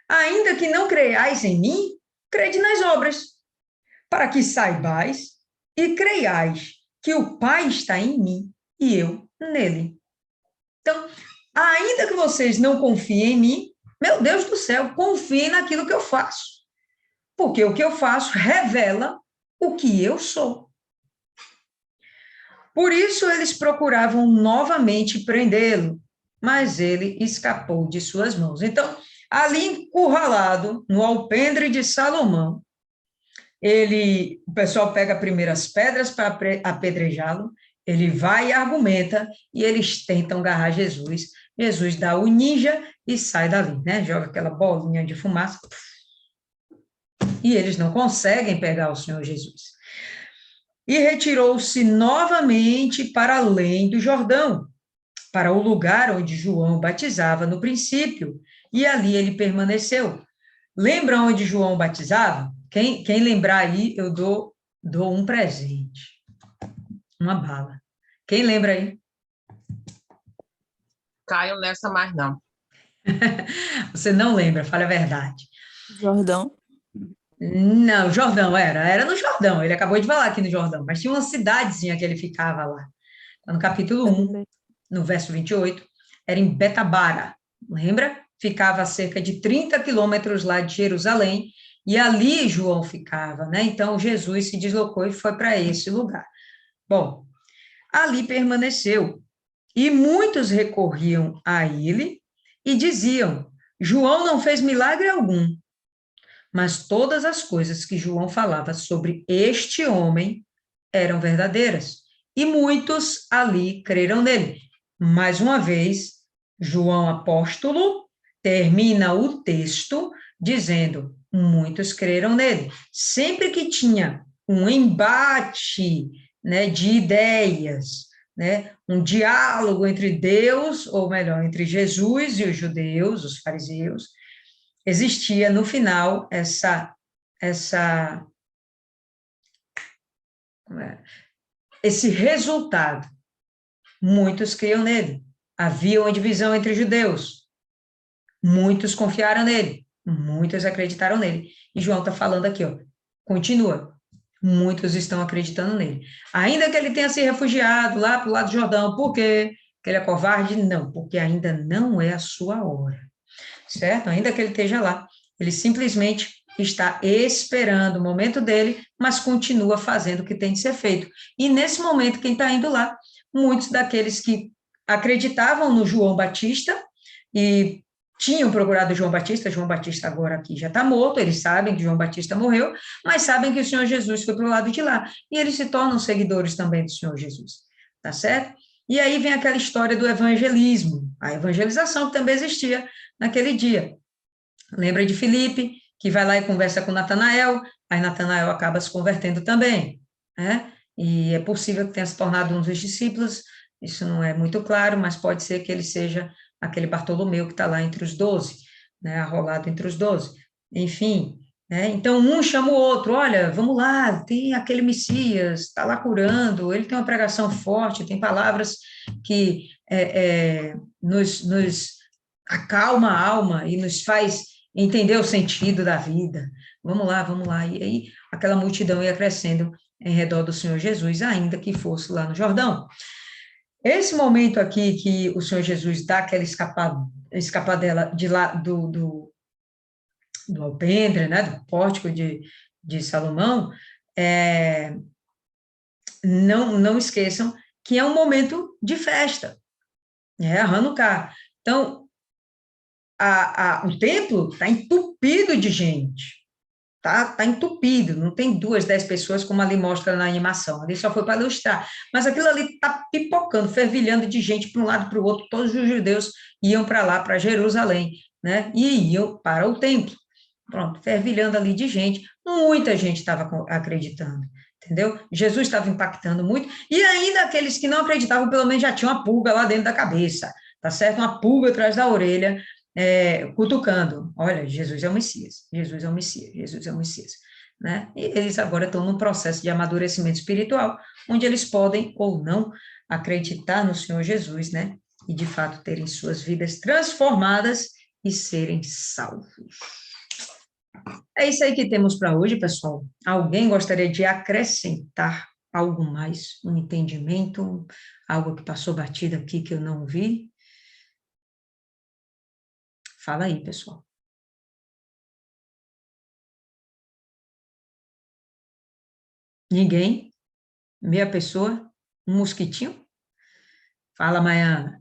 ainda que não creiais em mim, crede nas obras, para que saibais e creiais que o Pai está em mim e eu nele. Então, ainda que vocês não confiem em mim, meu Deus do céu, confiem naquilo que eu faço. Porque o que eu faço revela o que eu sou. Por isso eles procuravam novamente prendê-lo, mas ele escapou de suas mãos. Então, ali encurralado, no alpendre de Salomão, o pessoal pega primeiro as pedras para apedrejá-lo, ele vai e argumenta, e eles tentam agarrar Jesus. Jesus dá o ninja e sai dali, né? Joga aquela bolinha de fumaça, e eles não conseguem pegar o Senhor Jesus. E retirou-se novamente para além do Jordão, para o lugar onde João batizava no princípio, e ali ele permaneceu. Lembra onde João batizava? Quem lembrar aí, eu dou um presente, uma bala. Quem lembra aí? Caio nessa mais não. Você não lembra, fale a verdade. Jordão. Não, Jordão, era no Jordão, ele acabou de falar aqui no Jordão, mas tinha uma cidadezinha que ele ficava lá. No capítulo 1, no verso 28, era em Betabara, lembra? Ficava a cerca de 30 quilômetros lá de Jerusalém, e ali João ficava, né? Então, Jesus se deslocou e foi para esse lugar. Bom, ali permaneceu, e muitos recorriam a ele e diziam, João não fez milagre algum, mas todas as coisas que João falava sobre este homem eram verdadeiras, e muitos ali creram nele. Mais uma vez, João apóstolo termina o texto dizendo, muitos creram nele. Sempre que tinha um embate, né, de ideias, né, um diálogo entre Deus, ou melhor, entre Jesus e os judeus, os fariseus, existia no final esse resultado. Muitos criam nele. Havia uma divisão entre judeus. Muitos confiaram nele. Muitos acreditaram nele. E João está falando aqui, ó, continua. Muitos estão acreditando nele. Ainda que ele tenha se refugiado lá para o lado do Jordão, por quê? Porque ele é covarde? Não, porque ainda não é a sua hora. Certo? Ainda que ele esteja lá. Ele simplesmente está esperando o momento dele, mas continua fazendo o que tem de ser feito. E nesse momento, quem está indo lá, muitos daqueles que acreditavam no João Batista e tinham procurado João Batista agora aqui já está morto, eles sabem que João Batista morreu, mas sabem que o Senhor Jesus foi para o lado de lá, e eles se tornam seguidores também do Senhor Jesus, tá certo? E aí vem aquela história do evangelismo, a evangelização que também existia naquele dia. Lembra de Filipe, que vai lá e conversa com Natanael, aí Natanael acaba se convertendo também, né? E é possível que tenha se tornado um dos discípulos, isso não é muito claro, mas pode ser que ele seja aquele Bartolomeu que está lá entre os 12, né, arrolado entre os 12. Enfim, né? Então um chama o outro, olha, vamos lá, tem aquele Messias, está lá curando, ele tem uma pregação forte, tem palavras que nos acalma a alma e nos faz entender o sentido da vida. Vamos lá, vamos lá. E aí aquela multidão ia crescendo em redor do Senhor Jesus, ainda que fosse lá no Jordão. Esse momento aqui que o Senhor Jesus dá aquela escapadela de lá do alpendre, né, do pórtico de Salomão, não esqueçam que é um momento de festa, a Hanukkah. Então, o templo está entupido de gente, tá entupido, não tem 2, 10 pessoas como ali mostra na animação, ali só foi para ilustrar, mas aquilo ali está pipocando, fervilhando de gente para um lado e para o outro, todos os judeus iam para lá, para Jerusalém, né, e iam para o templo, pronto, fervilhando ali de gente, muita gente estava acreditando, entendeu? Jesus estava impactando muito, e ainda aqueles que não acreditavam, pelo menos já tinham uma pulga lá dentro da cabeça, tá certo? Uma pulga atrás da orelha, cutucando, olha, Jesus é o Messias, Jesus é o Messias, Jesus é o Messias, né? E eles agora estão num processo de amadurecimento espiritual, onde eles podem ou não acreditar no Senhor Jesus, né? E de fato terem suas vidas transformadas e serem salvos. É isso aí que temos para hoje, pessoal. Alguém gostaria de acrescentar algo mais, um entendimento, algo que passou batido aqui que eu não vi? Fala aí, pessoal. Ninguém? Meia pessoa? Um mosquitinho? Fala, Maiana.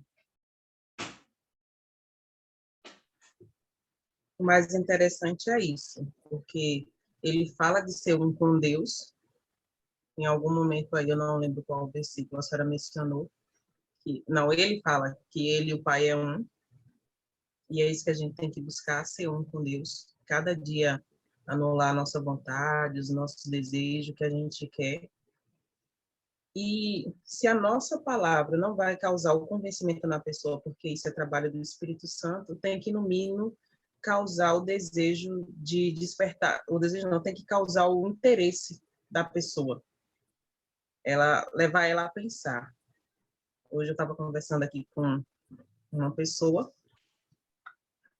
O mais interessante é isso, porque ele fala de ser um com Deus. Em algum momento aí, eu não lembro qual versículo a senhora mencionou, que, não, ele fala que ele e o Pai é um, e é isso que a gente tem que buscar, ser um com Deus. Cada dia anular a nossa vontade, os nossos desejos que a gente quer. E se a nossa palavra não vai causar o convencimento na pessoa, porque isso é trabalho do Espírito Santo, tem que, no mínimo, causar o desejo de despertar. O desejo não, tem que causar o interesse da pessoa. Levar ela a pensar. Hoje eu estava conversando aqui com uma pessoa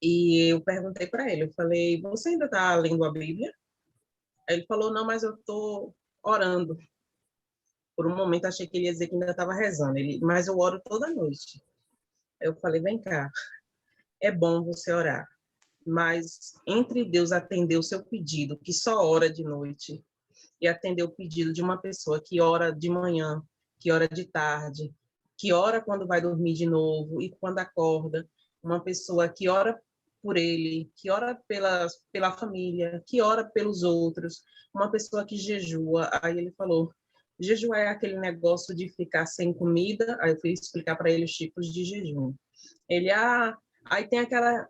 e eu perguntei para ele, eu falei, você ainda está lendo a Bíblia? Aí ele falou, não, mas eu estou orando. Por um momento achei que ele ia dizer que ainda estava rezando, mas eu oro toda noite. Aí eu falei, vem cá, é bom você orar, mas entre Deus atender o seu pedido, que só ora de noite, e atender o pedido de uma pessoa que ora de manhã, que ora de tarde, que ora quando vai dormir de novo e quando acorda, uma pessoa que ora por ele, que ora pela família, que ora pelos outros, uma pessoa que jejua. Aí ele falou, jejum é aquele negócio de ficar sem comida. Aí eu fui explicar para ele os tipos de jejum. Ele, aí tem aquela...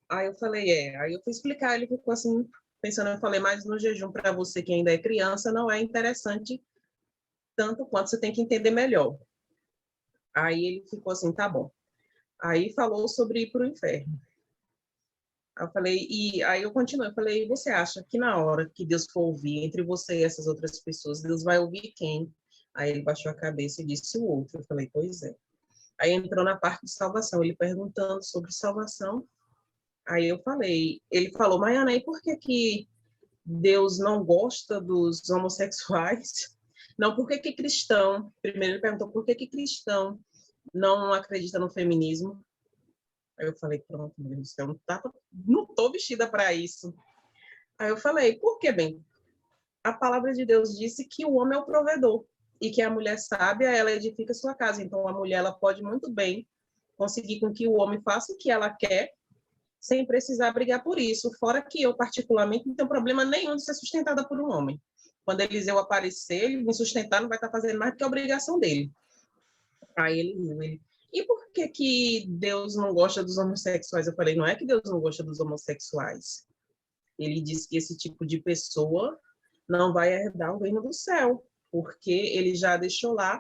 Aí eu falei, Aí eu fui explicar, ele ficou assim, pensando, eu falei, mas no jejum, para você que ainda é criança, não é interessante tanto quanto você tem que entender melhor. Aí ele ficou assim, tá bom. Aí falou sobre ir para o inferno. Aí eu falei, aí eu continuei, eu falei, você acha que na hora que Deus for ouvir entre você e essas outras pessoas, Deus vai ouvir quem? Aí ele baixou a cabeça e disse o outro. Eu falei, pois é. Aí entrou na parte de salvação, ele perguntando sobre salvação. Aí eu falei, ele falou, Maiana, e por que Deus não gosta dos homossexuais? Não, por que cristão? Primeiro ele perguntou, por que cristão não acredita no feminismo? Aí eu falei, pronto, meu Deus do céu, não tô vestida para isso. Aí eu falei, por que, bem? A palavra de Deus disse que o homem é o provedor e que a mulher sábia, ela edifica sua casa. Então, a mulher, ela pode muito bem conseguir com que o homem faça o que ela quer, sem precisar brigar por isso. Fora que eu, particularmente, não tenho problema nenhum de ser sustentada por um homem. Quando Eliseu aparecer, ele me sustentar, não vai estar fazendo mais do que a obrigação dele. Aí ele e por que Deus não gosta dos homossexuais? Eu falei, não é que Deus não gosta dos homossexuais. Ele disse que esse tipo de pessoa não vai herdar o reino do céu, porque ele já deixou lá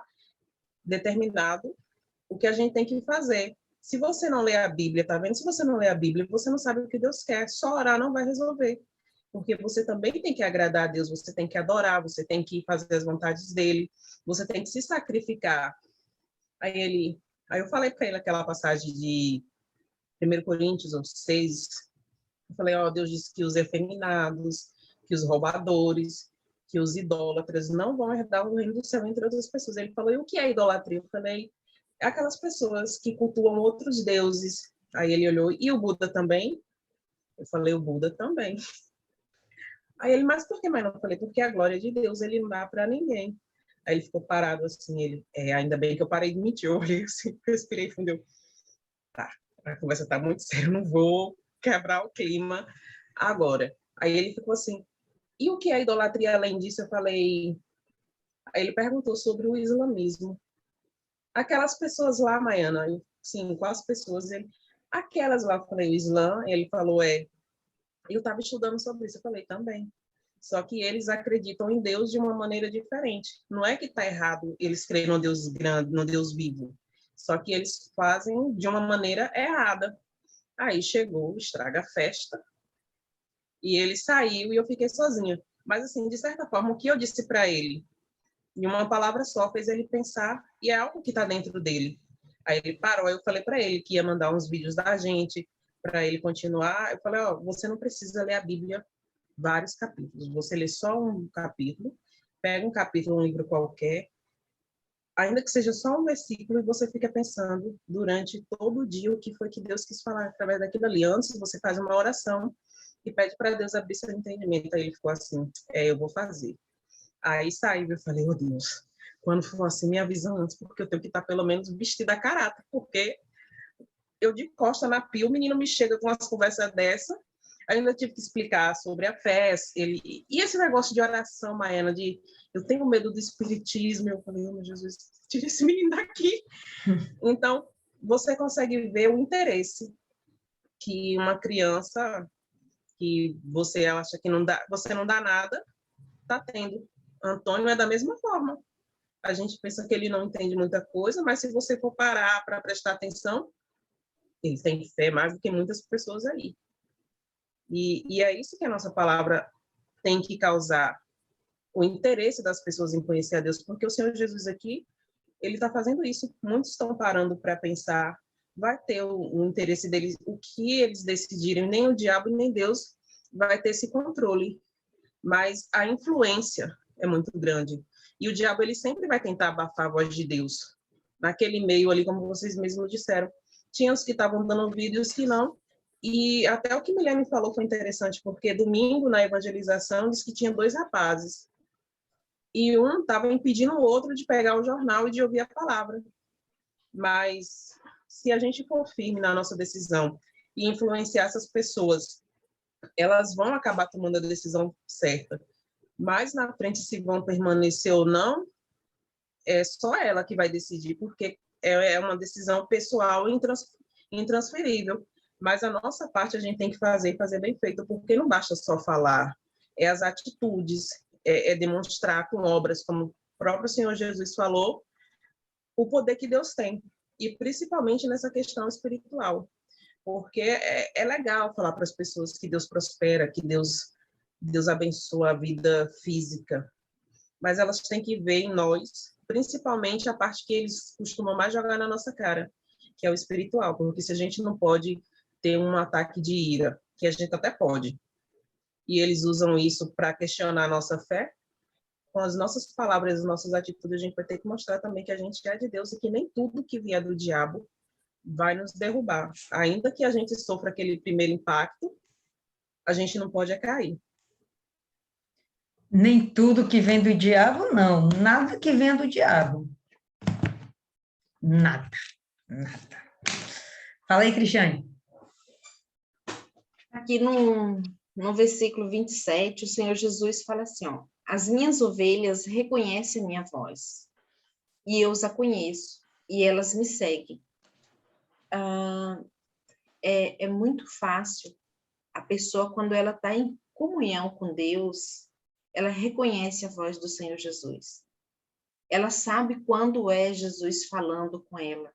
determinado o que a gente tem que fazer. Se você não lê a Bíblia, tá vendo? Se você não lê a Bíblia, você não sabe o que Deus quer. Só orar não vai resolver. Porque você também tem que agradar a Deus, você tem que adorar, você tem que fazer as vontades dele, você tem que se sacrificar. Aí eu falei para ele aquela passagem de 1 Coríntios 6. Eu falei, Deus disse que os efeminados, que os roubadores, que os idólatras não vão herdar o reino do céu, entre outras pessoas. Ele falou, e o que é idolatria? Eu falei, é aquelas pessoas que cultuam outros deuses. Aí ele olhou, e o Buda também? Eu falei, o Buda também. Aí ele, mas por que mais não? Eu falei, porque a glória de Deus, ele não dá para ninguém. Aí ele ficou parado assim, ainda bem que eu parei de mentir, eu olhei assim, respirei fundo, eu, tá, a conversa tá muito séria, não vou quebrar o clima agora. Aí ele ficou assim, E o que é idolatria além disso? Eu falei... Aí ele perguntou sobre o islamismo. Aquelas pessoas lá, Maiana, sim, quais pessoas? Aquelas lá, eu falei, o Islã, ele falou, eu estava estudando sobre isso, eu falei, também. Só que eles acreditam em Deus de uma maneira diferente. Não é que está errado eles crerem no Deus grande, no Deus vivo. Só que eles fazem de uma maneira errada. Aí chegou, estraga a festa, e ele saiu e eu fiquei sozinha. Mas, assim, de certa forma, o que eu disse para ele, em uma palavra só, fez ele pensar, e é algo que está dentro dele. Aí ele parou, aí eu falei para ele que ia mandar uns vídeos da gente, para ele continuar. Eu falei, você não precisa ler a Bíblia vários capítulos, você lê só um capítulo, pega um capítulo, um livro qualquer, ainda que seja só um versículo, e você fica pensando durante todo o dia o que foi que Deus quis falar através daquilo ali. Antes, você faz uma oração e pede para Deus abrir seu entendimento. Aí ele ficou assim, eu vou fazer. Aí saiu, eu falei, oh Deus, quando for assim, me avisa antes, porque eu tenho que estar pelo menos vestida a caráter, porque eu de costa na pia, o menino me chega com umas conversas dessa, ainda tive que explicar sobre a fé, e esse negócio de oração, Maiana, de eu tenho medo do espiritismo, eu falei, oh meu Jesus, tira esse menino daqui. Então, você consegue ver o interesse que uma criança, que você acha que não dá, você não dá nada, está tendo. Antônio é da mesma forma. A gente pensa que ele não entende muita coisa, mas se você for parar para prestar atenção, ele tem fé mais do que muitas pessoas aí. E é isso que a nossa palavra tem que causar, o interesse das pessoas em conhecer a Deus, porque o Senhor Jesus aqui, ele está fazendo isso. Muitos estão parando para pensar, vai ter o interesse deles, o que eles decidirem, nem o diabo nem Deus vai ter esse controle, mas a influência é muito grande. E o diabo, ele sempre vai tentar abafar a voz de Deus. Naquele meio ali, como vocês mesmos disseram, tinha os que estavam dando ouvido e os que não. E até o que Milene falou foi interessante, porque domingo, na evangelização, disse que tinha 2 rapazes. E um estava impedindo o outro de pegar o jornal e de ouvir a palavra. Mas se a gente for firme na nossa decisão e influenciar essas pessoas, elas vão acabar tomando a decisão certa. Mas na frente, se vão permanecer ou não, é só ela que vai decidir, porque é uma decisão pessoal e intransferível. Mas a nossa parte a gente tem que fazer bem feito, porque não basta só falar, é as atitudes, é demonstrar com obras, como o próprio Senhor Jesus falou, o poder que Deus tem, e principalmente nessa questão espiritual, porque é legal falar para as pessoas que Deus prospera, que Deus abençoa a vida física, mas elas têm que ver em nós, principalmente a parte que eles costumam mais jogar na nossa cara, que é o espiritual, porque se a gente não pode ter um ataque de ira, que a gente até pode, e eles usam isso para questionar a nossa fé, com as nossas palavras, as nossas atitudes, a gente vai ter que mostrar também que a gente é de Deus e que nem tudo que vier do diabo vai nos derrubar. Ainda que a gente sofra aquele primeiro impacto, a gente não pode cair. Nem tudo que vem do diabo, não. Nada que vem do diabo. Nada. Nada. Fala aí, Cristiane. Aqui no versículo 27, o Senhor Jesus fala assim, ó, as minhas ovelhas reconhecem a minha voz, e eu as conheço, e elas me seguem. É muito fácil a pessoa, quando ela está em comunhão com Deus, ela reconhece a voz do Senhor Jesus. Ela sabe quando é Jesus falando com ela.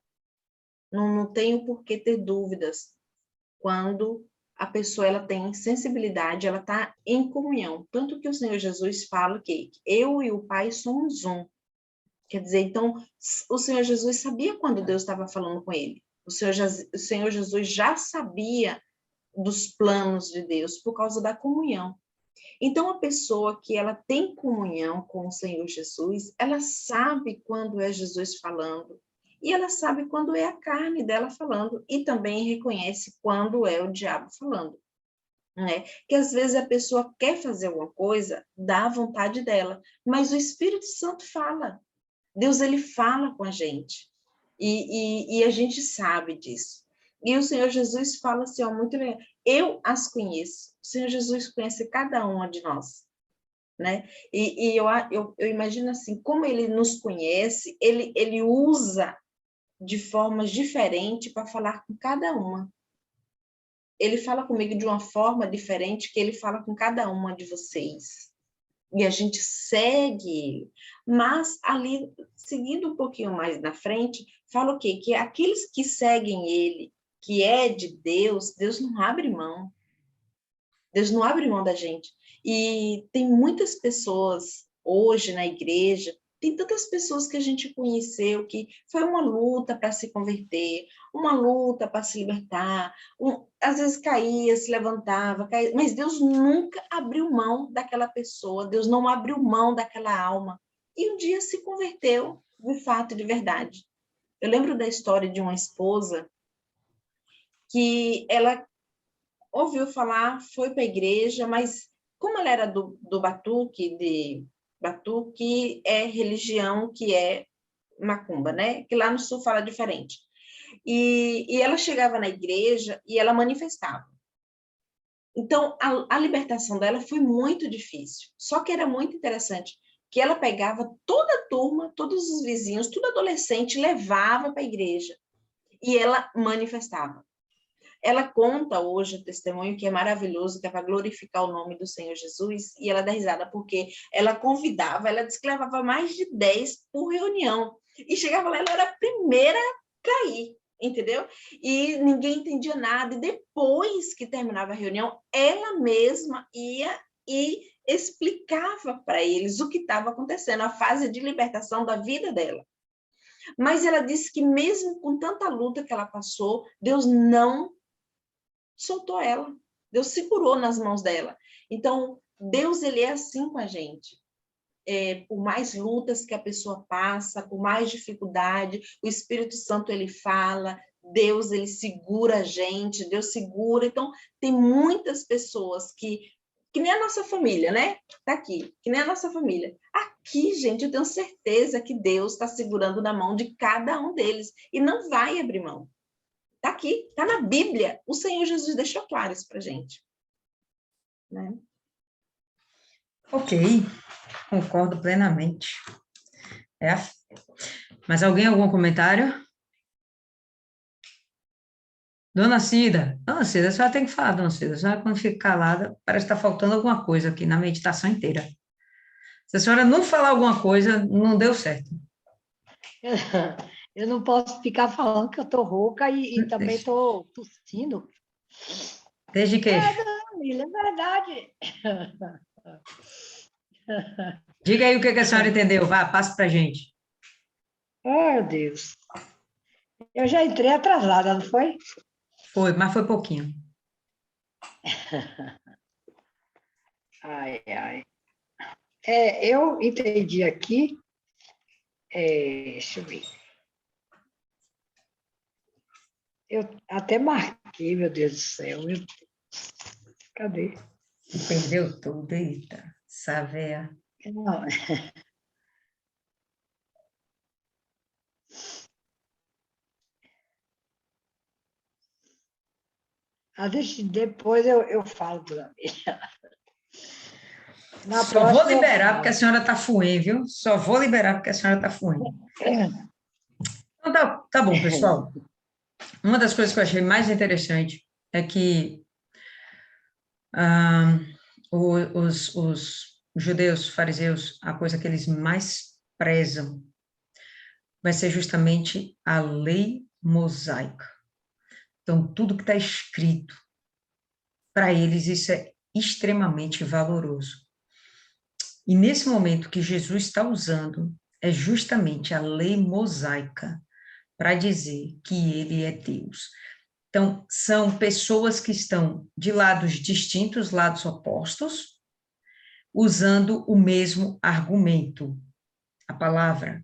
Não tenho por que ter dúvidas quando a pessoa ela tem sensibilidade, ela está em comunhão. Tanto que o Senhor Jesus fala que eu e o Pai somos um. Quer dizer, então, o Senhor Jesus sabia quando Deus estava falando com ele. O Senhor Jesus já sabia dos planos de Deus por causa da comunhão. Então, a pessoa que ela tem comunhão com o Senhor Jesus, ela sabe quando é Jesus falando, e ela sabe quando é a carne dela falando, e também reconhece quando é o diabo falando. Né? Que às vezes a pessoa quer fazer alguma coisa, dá a vontade dela, mas o Espírito Santo fala. Deus, ele fala com a gente, e a gente sabe disso. E o Senhor Jesus fala assim, ó, muito bem, eu as conheço. O Senhor Jesus conhece cada uma de nós. né? Eu imagino assim, como ele nos conhece, ele usa de formas diferentes para falar com cada uma. Ele fala comigo de uma forma diferente que ele fala com cada uma de vocês. E a gente segue ele. Mas ali, seguindo um pouquinho mais na frente, fala o quê? Que aqueles que seguem ele, que é de Deus, Deus não abre mão. Deus não abre mão da gente. E tem muitas pessoas hoje na igreja, tem tantas pessoas que a gente conheceu que foi uma luta para se converter, uma luta para se libertar, às vezes caía, se levantava, caía, mas Deus nunca abriu mão daquela pessoa, Deus não abriu mão daquela alma. E um dia se converteu, de fato, de verdade. Eu lembro da história de uma esposa que ela ouviu falar, foi para a igreja, mas como ela era do Batuque, Batuque é religião que é macumba, né? Que lá no sul fala diferente. E ela chegava na igreja e ela manifestava. Então, a libertação dela foi muito difícil. Só que era muito interessante, que ela pegava toda a turma, todos os vizinhos, tudo adolescente, levava para a igreja. E ela manifestava. Ela conta hoje o testemunho que é maravilhoso, que é para glorificar o nome do Senhor Jesus, e ela dá risada, porque ela convidava, ela disse que levava mais de 10 por reunião, e chegava lá, ela era a primeira a cair, entendeu? E ninguém entendia nada, e depois que terminava a reunião, ela mesma ia e explicava para eles o que estava acontecendo, a fase de libertação da vida dela. Mas ela disse que mesmo com tanta luta que ela passou, Deus não soltou ela. Deus segurou nas mãos dela. Então, Deus, ele é assim com a gente. Por mais lutas que a pessoa passa, por mais dificuldade, o Espírito Santo, ele fala, Deus, ele segura a gente, Deus segura. Então, tem muitas pessoas que nem a nossa família, né? Tá aqui, que nem a nossa família. Aqui, gente, eu tenho certeza que Deus está segurando na mão de cada um deles e não vai abrir mão. Está aqui, está na Bíblia. O Senhor Jesus deixou claro isso para a gente. Né? Ok, concordo plenamente. Mas algum comentário? Dona Cida, a senhora tem que falar, Dona Cida. A senhora, quando fica calada, parece que está faltando alguma coisa aqui na meditação inteira. Se a senhora não falar alguma coisa, não deu certo. Eu não posso ficar falando que eu estou rouca e também estou tossindo. Desde que? É verdade. Diga aí o que a senhora entendeu. Vá, passe para a gente. Oh, meu Deus. Eu já entrei atrasada, não foi? Foi, mas foi pouquinho. Ai, ai. Eu entendi aqui. Deixa eu ver. Eu até marquei, meu Deus do céu. Cadê? Perdeu tudo, eita, saber. Não. Depois eu falo para mim. Só vou liberar porque a senhora está fluente, viu? Só vou liberar porque a senhora está fluente. Então, tá bom, pessoal. Uma das coisas que eu achei mais interessante é que os judeus, fariseus, a coisa que eles mais prezam vai ser justamente a lei mosaica. Então, tudo que está escrito, para eles, isso é extremamente valoroso. E nesse momento que Jesus está usando, é justamente a lei mosaica para dizer que ele é Deus. Então, são pessoas que estão de lados distintos, lados opostos, usando o mesmo argumento, a palavra.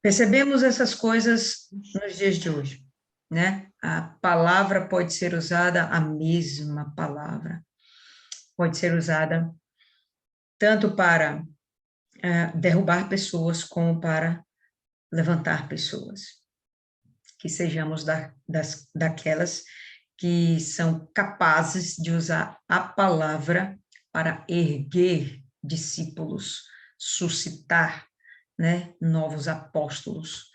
Percebemos essas coisas nos dias de hoje, né? A palavra pode ser usada, a mesma palavra, pode ser usada tanto para derrubar pessoas como para levantar pessoas. Que sejamos daquelas que são capazes de usar a palavra para erguer discípulos, suscitar, né, novos apóstolos,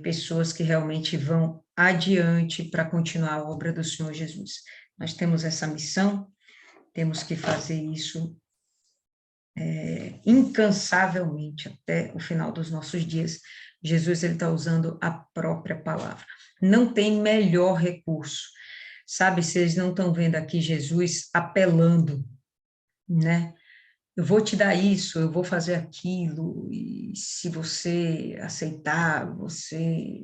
pessoas que realmente vão adiante para continuar a obra do Senhor Jesus. Nós temos essa missão, temos que fazer isso incansavelmente até o final dos nossos dias. Jesus, ele está usando a própria palavra. Não tem melhor recurso. Sabe, vocês não estão vendo aqui Jesus apelando, né? Eu vou te dar isso, eu vou fazer aquilo, e se você aceitar, você...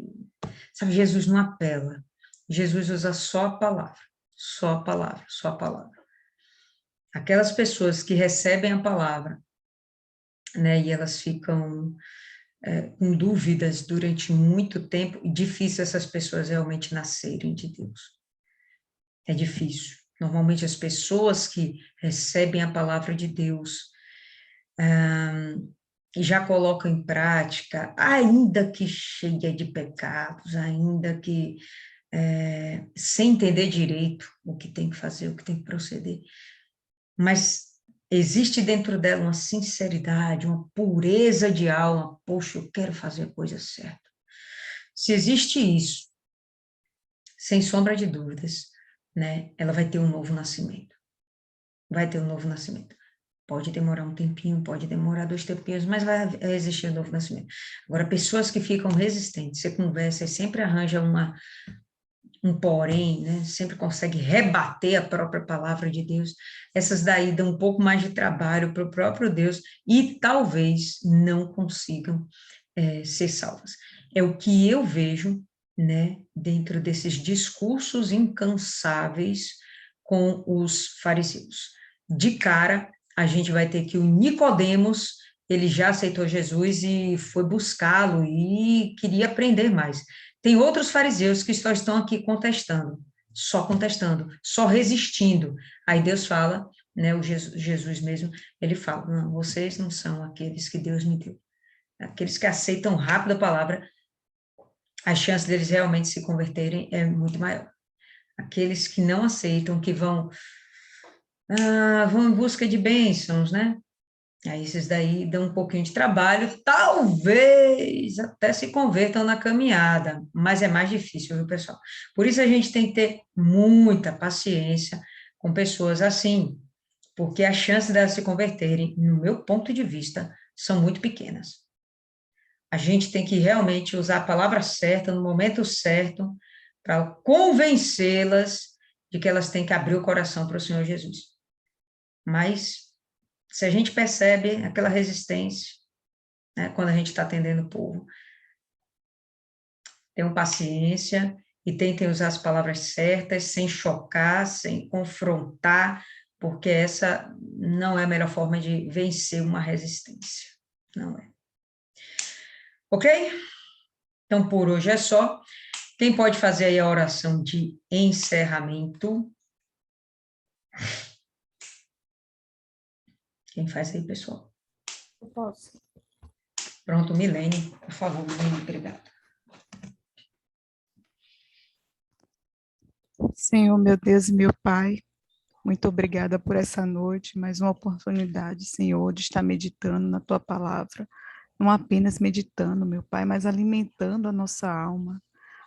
Sabe, Jesus não apela. Jesus usa só a palavra, só a palavra, só a palavra. Aquelas pessoas que recebem a palavra, né, e elas ficam com dúvidas durante muito tempo, é difícil essas pessoas realmente nascerem de Deus. É difícil. Normalmente as pessoas que recebem a palavra de Deus já colocam em prática, ainda que cheia de pecados, ainda que sem entender direito o que tem que fazer, o que tem que proceder, mas existe dentro dela uma sinceridade, uma pureza de alma. Poxa, eu quero fazer a coisa certa. Se existe isso, sem sombra de dúvidas, né, ela vai ter um novo nascimento. Vai ter um novo nascimento. Pode demorar um tempinho, pode demorar 2 tempinhos, mas vai existir um novo nascimento. Agora, pessoas que ficam resistentes, você conversa e sempre arranja um porém, né? Sempre consegue rebater a própria palavra de Deus, essas daí dão um pouco mais de trabalho para o próprio Deus e talvez não consigam ser salvas. É o que eu vejo, né, dentro desses discursos incansáveis com os fariseus. De cara, a gente vai ter que o Nicodemos, ele já aceitou Jesus e foi buscá-lo e queria aprender mais. Tem outros fariseus que só estão aqui contestando, só resistindo. Aí Deus fala, né, o Jesus mesmo, ele fala, não, vocês não são aqueles que Deus me deu. Aqueles que aceitam rápido a palavra, a chance deles realmente se converterem é muito maior. Aqueles que não aceitam, que vão em busca de bênçãos, né? Aí esses daí dão um pouquinho de trabalho, talvez até se convertam na caminhada, mas é mais difícil, viu, pessoal? Por isso a gente tem que ter muita paciência com pessoas assim, porque as chances delas se converterem, no meu ponto de vista, são muito pequenas. A gente tem que realmente usar a palavra certa, no momento certo, para convencê-las de que elas têm que abrir o coração para o Senhor Jesus. Mas se a gente percebe aquela resistência, né, quando a gente está atendendo o povo, tenham paciência e tentem usar as palavras certas, sem chocar, sem confrontar, porque essa não é a melhor forma de vencer uma resistência. Não é. Ok? Então, por hoje é só. Quem pode fazer aí a oração de encerramento? Quem faz aí, pessoal? Eu posso. Pronto, Milene, por favor, Milene, obrigada. Senhor, meu Deus e meu Pai, muito obrigada por essa noite, mais uma oportunidade, Senhor, de estar meditando na Tua palavra, não apenas meditando, meu Pai, mas alimentando a nossa alma,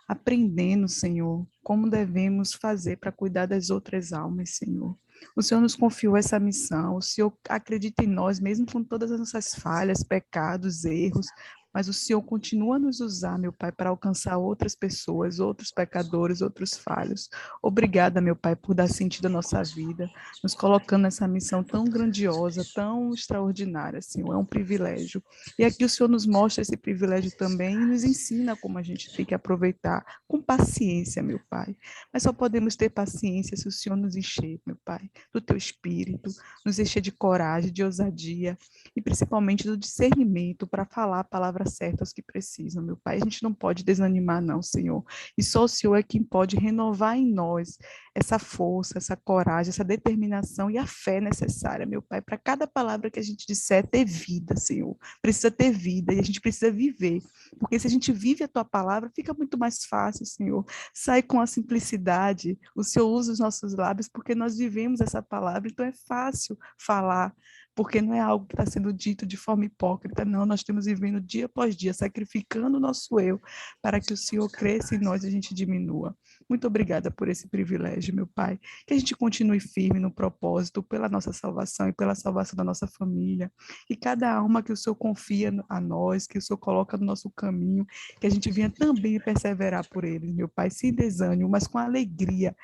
aprendendo, Senhor, como devemos fazer para cuidar das outras almas, Senhor. O Senhor nos confiou essa missão, o Senhor acredita em nós, mesmo com todas as nossas falhas, pecados, erros, mas o Senhor continua a nos usar, meu Pai, para alcançar outras pessoas, outros pecadores, outros falhos. Obrigada, meu Pai, por dar sentido à nossa vida, nos colocando nessa missão tão grandiosa, tão extraordinária, Senhor, é um privilégio. E aqui o Senhor nos mostra esse privilégio também e nos ensina como a gente tem que aproveitar com paciência, meu Pai. Mas só podemos ter paciência se o Senhor nos encher, meu Pai, do Teu Espírito, nos encher de coragem, de ousadia e principalmente do discernimento para falar a palavra dar certo aos que precisam, meu Pai. A gente não pode desanimar, não, Senhor. E só o Senhor é quem pode renovar em nós essa força, essa coragem, essa determinação e a fé necessária, meu Pai, para cada palavra que a gente disser ter vida, Senhor. Precisa ter vida e a gente precisa viver. Porque se a gente vive a Tua palavra, fica muito mais fácil, Senhor. Sai com a simplicidade. O Senhor usa os nossos lábios porque nós vivemos essa palavra, então é fácil falar, porque não é algo que está sendo dito de forma hipócrita, não, nós estamos vivendo dia após dia, sacrificando o nosso eu, para que o Senhor cresça em nós e a gente diminua. Muito obrigada por esse privilégio, meu Pai, que a gente continue firme no propósito, pela nossa salvação e pela salvação da nossa família, e cada alma que o Senhor confia a nós, que o Senhor coloca no nosso caminho, que a gente venha também perseverar por eles, meu Pai, sem desânimo, mas com alegria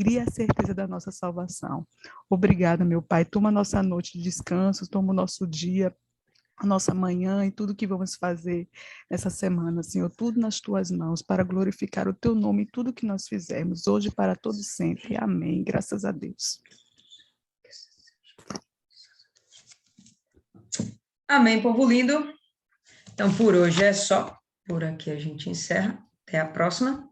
e a certeza da nossa salvação. Obrigada, meu Pai. Toma a nossa noite de descanso, toma o nosso dia, a nossa manhã e tudo que vamos fazer essa semana, Senhor, tudo nas Tuas mãos, para glorificar o Teu nome em tudo que nós fizermos, hoje e para todo sempre. Amém. Graças a Deus. Amém, povo lindo. Então, por hoje é só. Por aqui a gente encerra. Até a próxima.